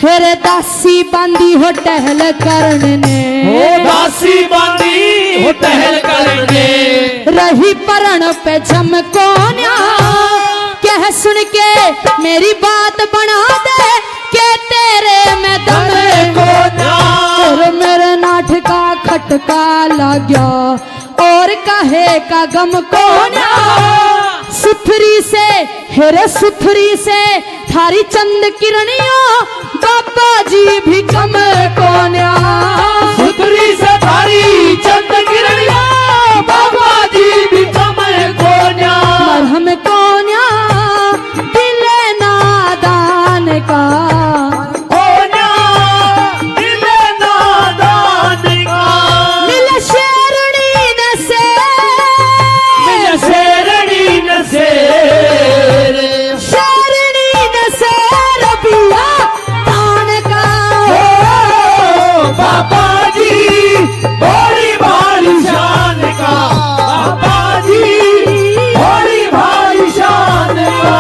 फिर दासी बांधी हो टहल करने, दासी बांधी हो टहल करने, रही परण पे झमकोन्या। कह सुन के मेरी बात बना दे, कहते में दम को ना और मेरे नाठ का खटका लग गया और कहे का गम को ना सुथरी से हेरे सुथरी से थारी चंद किरणियों बाबा जी भी कम को ना सुथरी से थारी चंद किरणिया बाबा जी भी कमल को ना मरहम को ना दिल नादान का कोना दिल नादान का मिल शेरनी न से मिल शेरनी न शेर शेरनी न से रबिया तान का ओ बाबा जी बड़ी भारी शान का बाबा जी बड़ी भारी शान का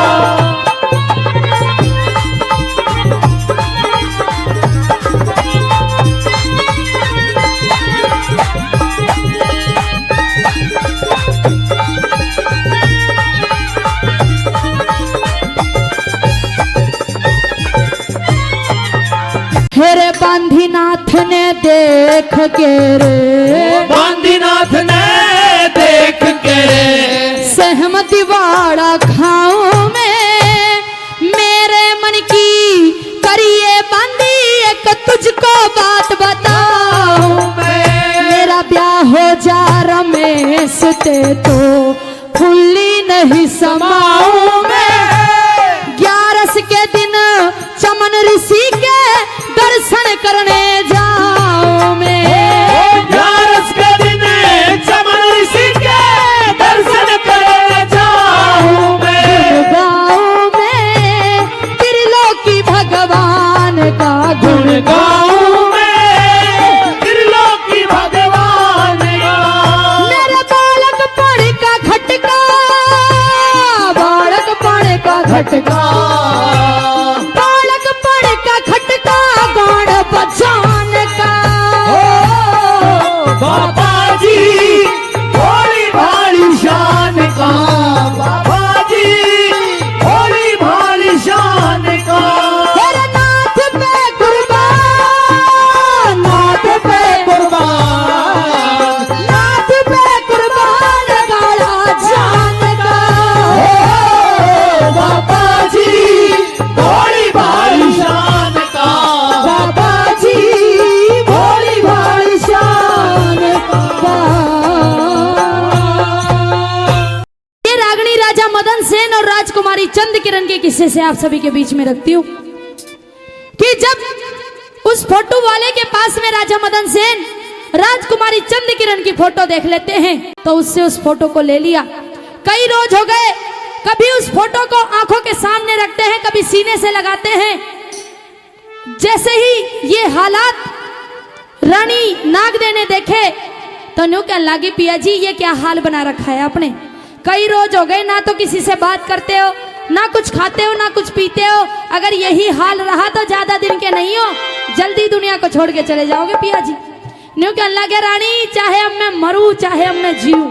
हेरे बांधीनाथ ने देख के रे बांधीनाथ ने देख के सहमति वाड़ा खाओ में मेरे मन की करिए बांधी एक तुझको बात बताऊं मेरा ब्याह हो जा रमेश ते तो फुल्ली नहीं समाऊं मैं 11 के दिन चमन ऋषि के दर्शन करने जाऊं मैं 11 के दिन चमन ऋषि के दर्शन करने जाऊं मैं गाँव में त्रिलोकी भगवान का गुण गाऊं मैं त्रिलोकी भगवान का मेरे बालक पड़ का खटका बालक पड़ का खटका बालक पड़ का खटका गौड़ बचान का बाबा जी भोली भारी शान का बाबा जी भोली भारी शान का तेरे नाथ पे कुर्बान नाथ पे कुर्बान नाथ पे कुर्बान गाड़ा जान का बाबा जी भोली भारी शान का बाबा जी भोली भारी शान का। ये रागनी राजा मदन सेन और राजकुमारी चंद किरण के किस्से से आप सभी के बीच में रखती हूँ कि जब उस फोटो वाले के पास में राजा मदन सेन राजकुमारी चंद किरण की फोटो देख लेते हैं तो उससे उस फोटो को ले लिया। कई रोज हो गए, कभी उस फोटो को आंखों के सामने रखते हैं, कभी सीने से लगाते हैं। जैसे ही ये हालात रानी नागदे ने देखे तो न्यू कहने लगी पिया जी ये क्या हाल बना रखा है आपने। कई रोज हो गए, ना तो किसी से बात करते हो, ना कुछ खाते हो, ना कुछ पीते हो। अगर यही हाल रहा तो ज्यादा दिन के नहीं हो, जल्दी दुनिया को छोड़ के चले जाओगे पिया जी। न्यू कहने लगे रानी चाहे अब मैं मरूं चाहे अब मैं जीऊं,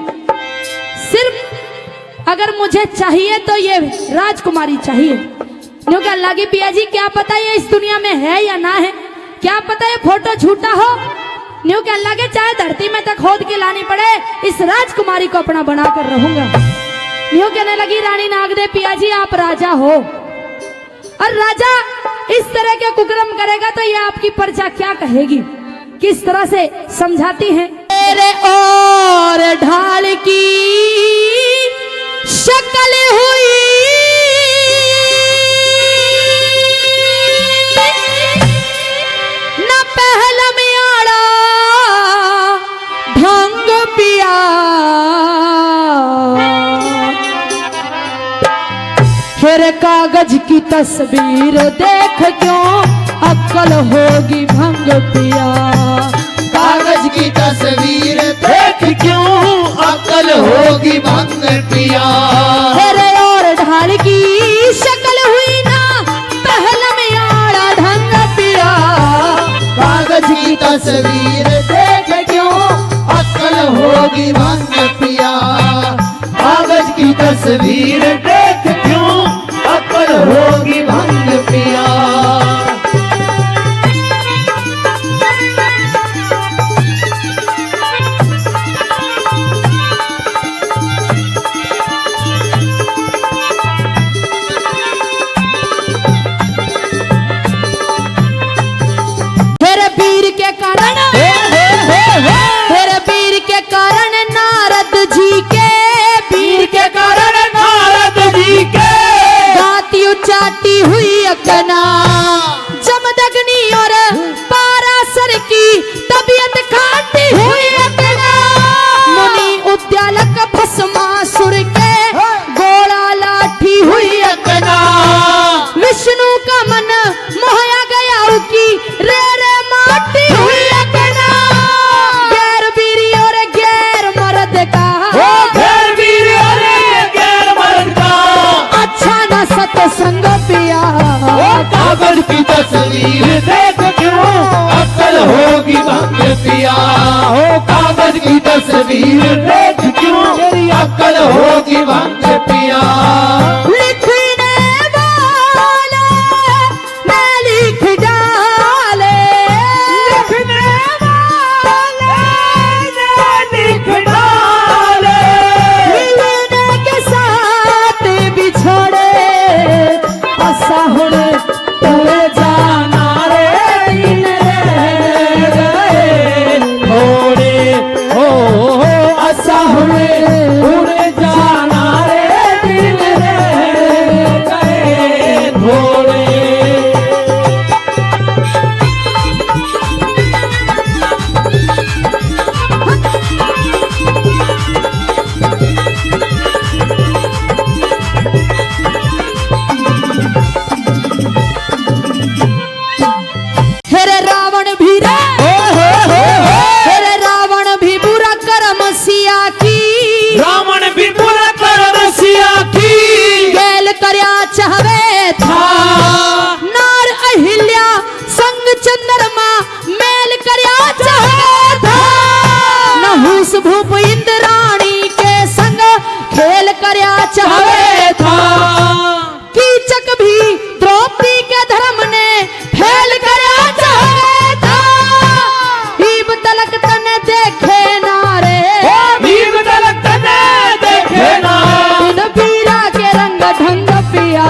सिर्फ अगर मुझे चाहिए तो ये राजकुमारी चाहिए। न्यू कहने लगी पिया जी क्या पता ये इस दुनिया में है या ना है, क्या पता ये फोटो झूठा हो। न्यू कहने लगे चाहे धरती में तक खोद के लानी पड़े, इस राजकुमारी को अपना बनाकर रहूंगा। न्यू कहने लगी रानी नागदे पिया जी आप राजा हो, और राजा इस तरह के कुकर्म करेगा तो ये आपकी प्रजा क्या कहेगी। किस तरह से समझाती हैं। तेरे और ढाल की शक्ल हुई न पहल में आड़ा ढंग पिया, फिर कागज की तस्वीर देख क्यों अक्ल होगी भंग पिया। कागज की तस्वीर देख क्यों अकल होगी भंग पिया। तेरे और ढाल की शक्ल हुई ना पहल में आड़ा ढंग पिया। कागज की तस्वीर देख क्यों अकल होगी भंग पिया। कागज की तस्वीर देख क्यों अकल होगी भंग पिया। तस्वीर देख क्यों अक्ल होगी भंग पिया हो कागज की तस्वीर देख क्यों तेरी अक्ल होगी भंग पिया लिखने वाला मैं लिख डाले, लिखने वाले ने लिख डाले, मिलने के साथ बिछड़े असा हुण तोरे जाना रे दिन रह गए थोड़े हो असा हुणे जाना रे दिन रह गए थोड़े हेरे रावण भी रे, हेरे रावण भी बुरा कर्म सिया की, रावण भी बुरा कर्म सिया की गेल करया चाहवे था नार अहिल्या संग चंद्रमा मेल करया चाहवे था, नहुस भूप इंद्राणी के संग खेल करया चाहवे था, कीचक भी द्रौपदी के धर्म ने फेल करया चाहवे था, ईब तलक तने देखे नारे नीम तलक तने देखे ना इन पीरा के रंग ढंग पिया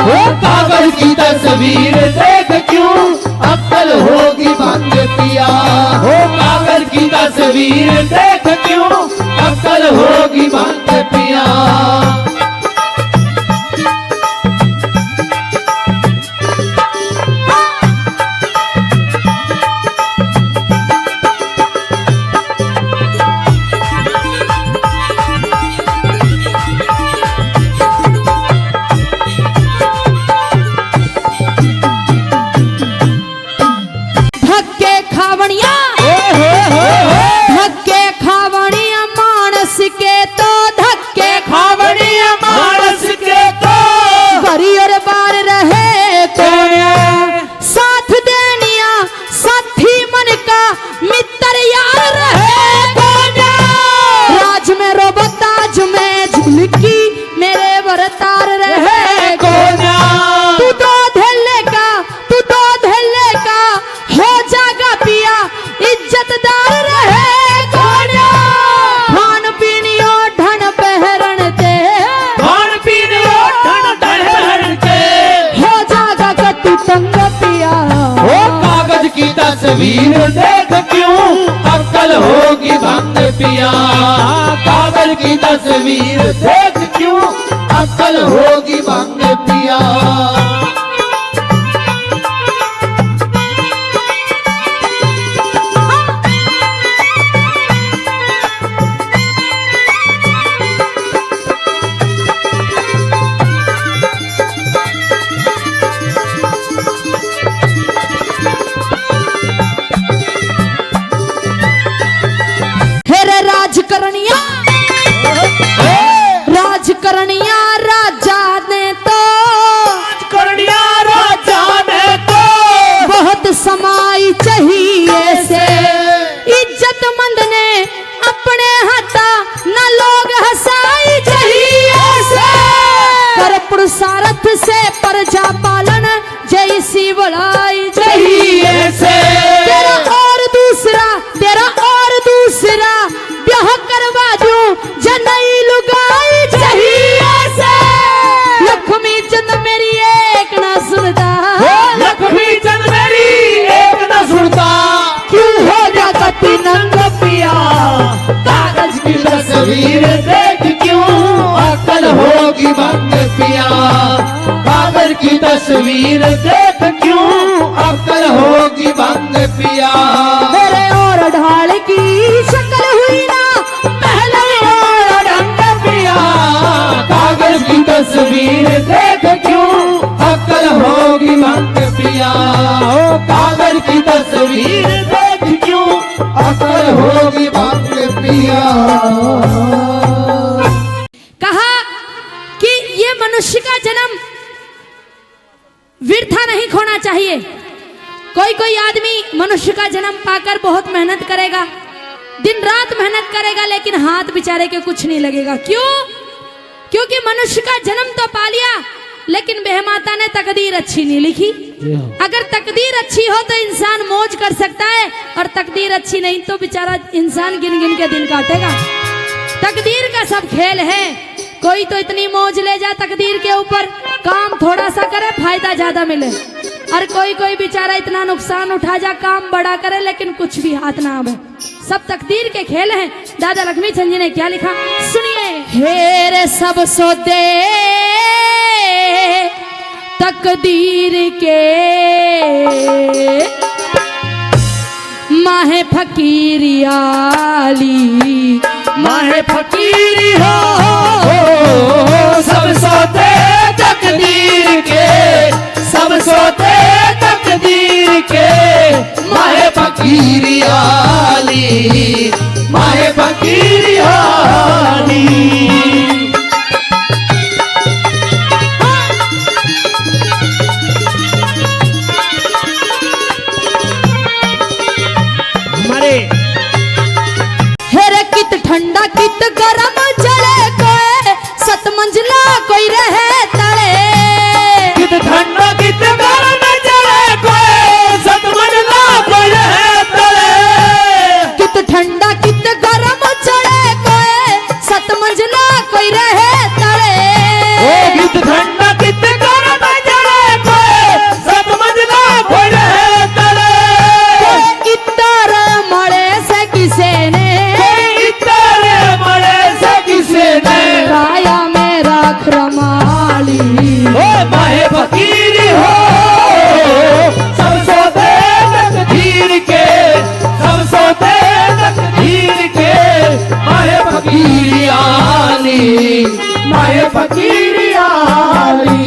वो कागज की तस्वीर देख क्यों अक्ल होगी भंग पिया हो कागज की तस्वीर देख क्यों अक्ल होगी भंग पिया धक्के खावणिया, धक्के खावणिया मानस के तो धक्के खावड़िया मानस के तो करी और बार रहे कोया साथ देनिया साथी मन का मित्र यार रहे कोया, राज में रोबताज में झुलकी मेरे वरतार रहे कोया, तू तो धैले का तू तो धैले का हो जागा पिया इज्जतदार रहे कोया, खान पीनियो ढन पहरन ते खान पीने और ठंड ठहर के हो जागा कटु तंग पिया वो कागज की तस्वीर देख क्यों अक्ल होगी भंग पिया कागज की तस्वीर देख क्यों अक्ल होगी भंग पिया हेरे राजकरणिया, राजकरणिया राजा ने तो करनिया राजा ने तो बहुत समाई चाहिए से, इज्जतमंद ने अपने हटा न लोग हंसाई चाहिए से, कर पुरुषार्थ से प्रजा पालन जैसी बड़ाई चाहिए से, तेरा और दूसरा ब्याह करवा दूं जनई लुगाई चाहिए से, लक्ष्मी चंद मेरी एक ना सुनता, लक्ष्मी चंद मेरी एक न सुनता क्यों हो जाता नंग पिया, कागज की तस्वीर देख क्यों अक्ल होगी भंग पिया कागज की तस्वीर देख क्यों अक्ल होगी भंग पिया मेरे और ढाल की शक्ल हुई ना पहले और ढंग पिया, कागज की तस्वीर देख क्यों अक्ल होगी भंग पिया ओ कागज की तस्वीर देख क्यों अक्ल होगी भंग पिया कहा कि ये मनुष्य का जन्म वृथा नहीं खोना चाहिए, कोई कोई आदमी मनुष्य का जन्म पाकर बहुत मेहनत करेगा, दिन रात मेहनत करेगा, लेकिन हाथ बेचारे के कुछ नहीं लगेगा। क्यों? क्योंकि मनुष्य का जन्म तो पा लिया, लेकिन वह माता ने तकदीर अच्छी नहीं लिखी। अगर तकदीर अच्छी हो तो इंसान मौज कर सकता है, और तकदीर अच्छी नहीं तो बेचारा इंसान गिन गिन के दिन काटेगा। तकदीर का सब खेल है। कोई तो इतनी मौज ले जा तकदीर के ऊपर, काम थोड़ा सा करे फायदा ज्यादा मिले, और कोई कोई बेचारा इतना नुकसान उठा जा काम बड़ा करे लेकिन कुछ भी हाथ ना आवे। सब तकदीर के खेल हैं। दादा लक्ष्मी चंद जी ने क्या लिखा सुनिए। हेरे सब सौदे तकदीर के, माहे फकीरी आली, माहे फकीरी हो सब सोते तकदीर के, सब सोते तकदीर के, माहे फकीरी आली, माहे फकीरी आली। हेरे कित ठंडा कित गरम जले कोई, सत मंजिला कोई रहे तले। कित ठंडा कित गरम जले कोई, सत मंजिला कोई रहे तले। कित ठंडा कित गरम जले कोई, सत मंजिला कोई रहे तले। कित ठंडा कित गरम जले कोई, सत मंजिला कोई रहे तले। इतर मड़े से किसे ने, काया में राख रमाली, माहे फकीरी हो सब सोते तकदीर के, सब सोते तकदीर के, माहे फकीरी आली, माहे फकीरी आली।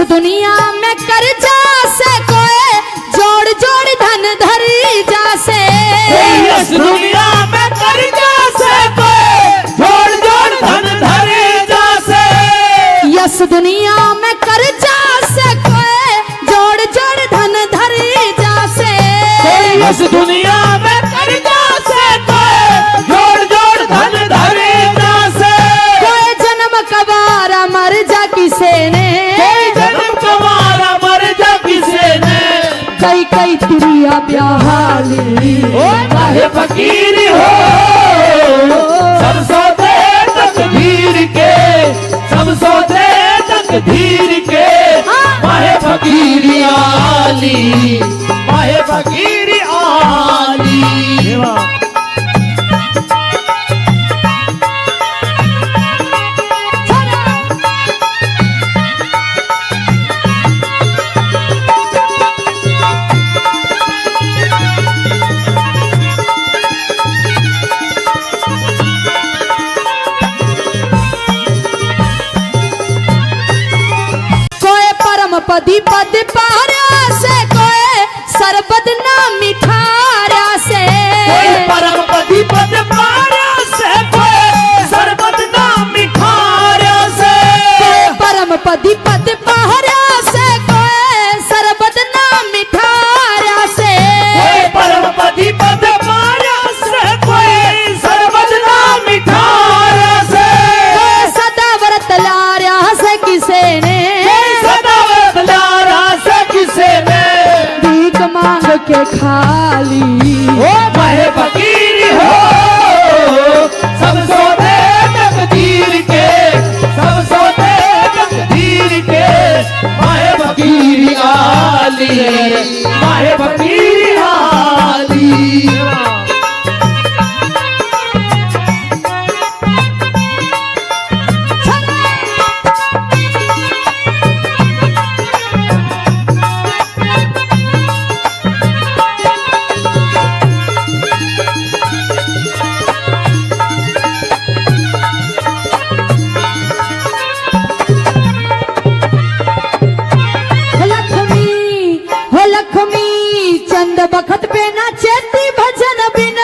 दुनिया में कर्जा से कोई जोड़ जोड़ धन धरी जासे। इस दुनिया में कर्जा से कोई जोड़ जोड़ धन धरी जासे। यस दुनिया में कर्जा से कोई जोड़ जोड़ धन धरी जासे। इस दुनिया में कर्जा से कोई जोड़ जोड़ धन धरी जासे। कोई जन्म कबारा मर जा किसे ने, कई कई तिरिया ब्याहाली, माहे फकीरी हो सब सोते तकदीर के, सब सोते तकदीर के, माहे फकीरी आली, माहे फकीरी आली। पदी पद पारा से कोई सरबत ना मिठारा से। परम पदी पद पारा से कोई सरबत ना मिठारा से। परम पदी पद पारा से कोई सरबत ना मिठारा से। परम पदी पद पारा से कोई सरबत ना मिठारा से। सदा व्रत लारा से किसे ने, भीख मांग के खाली, माहे फकीरी हो सब सोते तकदीर के, सब सोते तकदीर के, माहे फकीरी आली, माहे फकीरी आली। पे ना चेती भजन बिन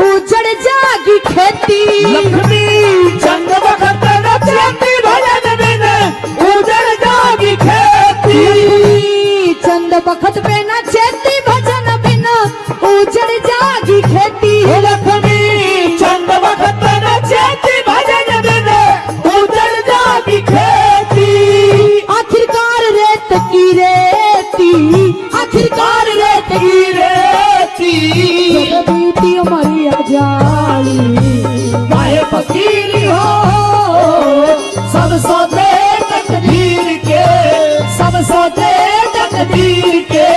उजड़ जागी खेती। लक्ष्मी चंद वक्त नचती भजन बिन उजड़ जागी खेती। चंद बखत पे ना चेती भजन बिन उजड़ जागी खेती। लक्ष्मी चंद वक्त नचती भजन बिन उजड़ जागी खेती। आखिरकार रेत की रेती, आखिरकार रेत की रेती बीती हमारी अजाली। माए फकीरी हो सब सौदे तकदीर के, सब सौदे तकदीर के।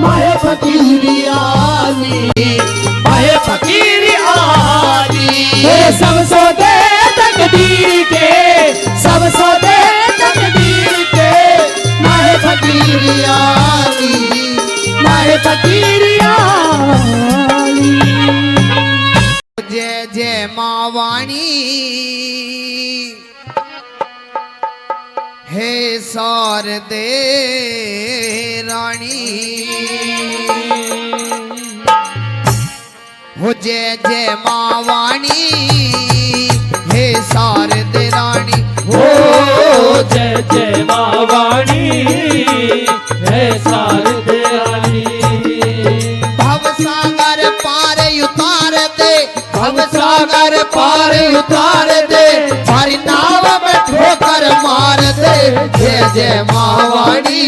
माए फकीरी आली, माए फकीरी आली। सब सौदे तकदीर के, सब सौदे तकदीर के। माए फकीरी आली, माए फकीरी आली। जय जय माँ वाणी हे शारदे रानी। हो जय जय माँ वाणी हे शारदे रानी। हो जय जय माँ वाणी है शारदे रानी। भव सागर पार उतार दे, भव सागर पार उतार दे, हमारी नाव में ठोकर मार दे। जय जय माँ वाणी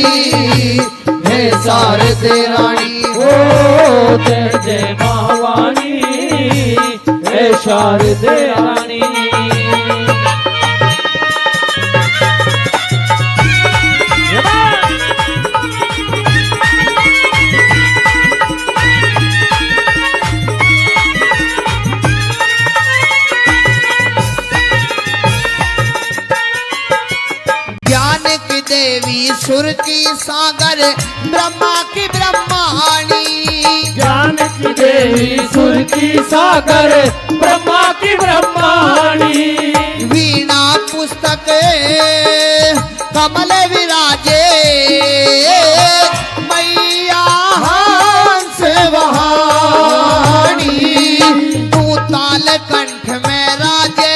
हे शारदे रानी। ओ जय जय माँ वाणी है शारदे रानी। ज्ञान की देवी सुर की सागर ब्रह्मा की ब्रह्माणी। ज्ञान की देवी सुर की सागर ब्रह्मा की ब्रह्माणी। वीणा पुस्तक कमल विराजे मैया हंस वहानी। तू ताल कंठ में राजे,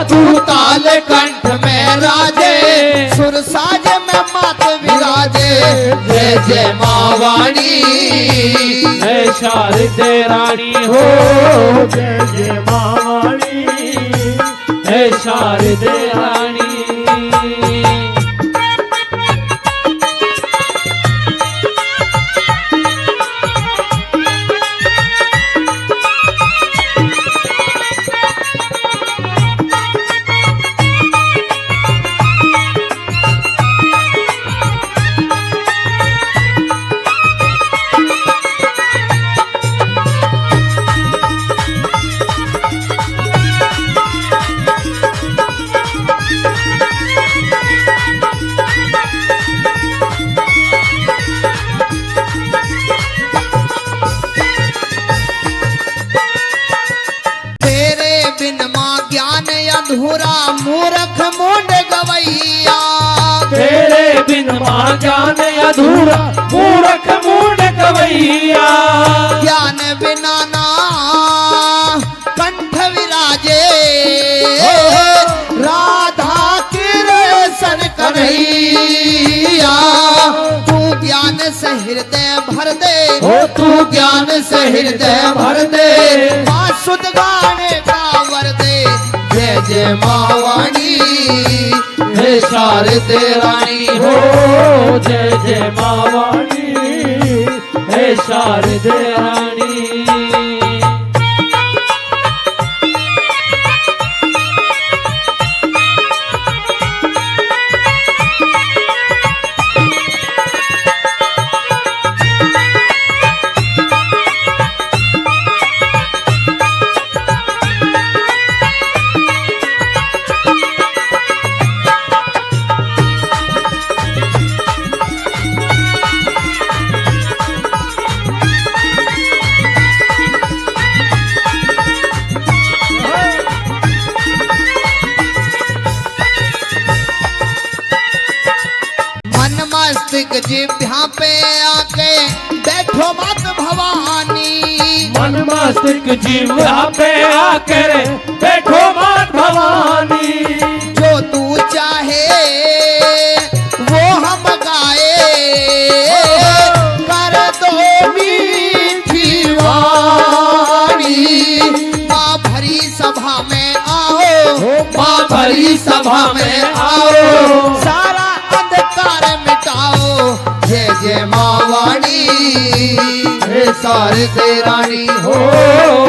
तू ताल कंठ में राजे। सुर साज में मात विराजे। जय जय माँ वाणी है शारदे रानी। हो जय जय माँ वाणी है शारदे रानी। अधूरा मूर्ख मूड गवैया। तेरे बिन माँ ज्ञान अधूरा मूर्ख मूड गवैया। ज्ञान बिना ना कंठ विराजे। राधा कृष्ण कन्हैया। तू ज्ञान से हृदय भर दे, हो तू ज्ञान से हृदय भर दे। शुद्ध गाने का वर दे। जय जय माँ वाणी हे शारदे रानी। हो जय जय माँ वाणी हे शारदे रानी। नास्तिक जीव पे आकर बैठो मात भवानी। जो तू चाहे वो हम गाए, कर दो मीठी वाणी। माँ भरी सभा में आओ, माँ भरी सभा में आओ, सारा अंधकार मिटाओ, जय जय माँ वाणी। हे शारदे रानी हो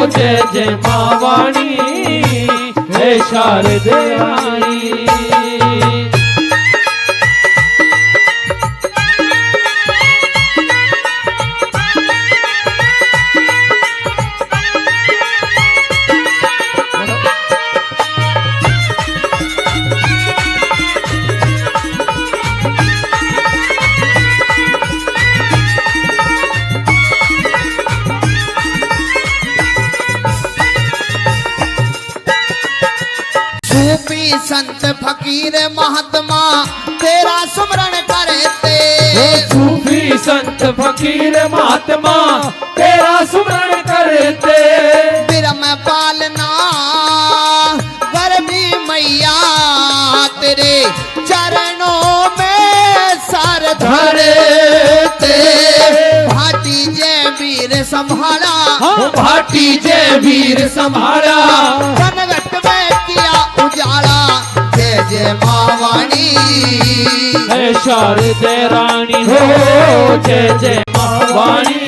जय जय माँ वाणी, हे शारदे रानी। सूफी संत फकीर महात्मा तेरा सुमरण करते। सूफी संत फकीर महात्मा तेरा सुमरण करते। बिरम पालना गर्भी मैया तेरे चरणों में सर धरते। भाटी जय वीर संभाला, भाटी जय वीर संभाला, कनगट में किया उजाला, जय जय माँ वाणी। हे शारदे रानी हो जय जय माँ वाणी,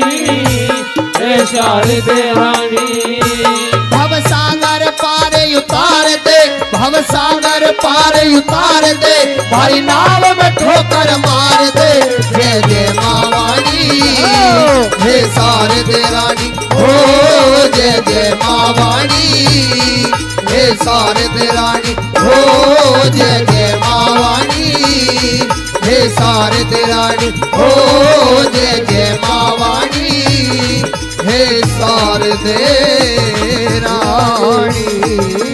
हे शारदे रानी। भव सागर पार उतार दे, भव सागर पार उतार दे, भारी नाव में ठोकर मार दे, जय जय माँ वाणी। हे शारदे रानी हो जय जय माँ वाणी। हे शारदे रानी हो जय जय माँ वाणी। हे शारदे रानी हो जय जय माँ वाणी। हे शारदे रानी।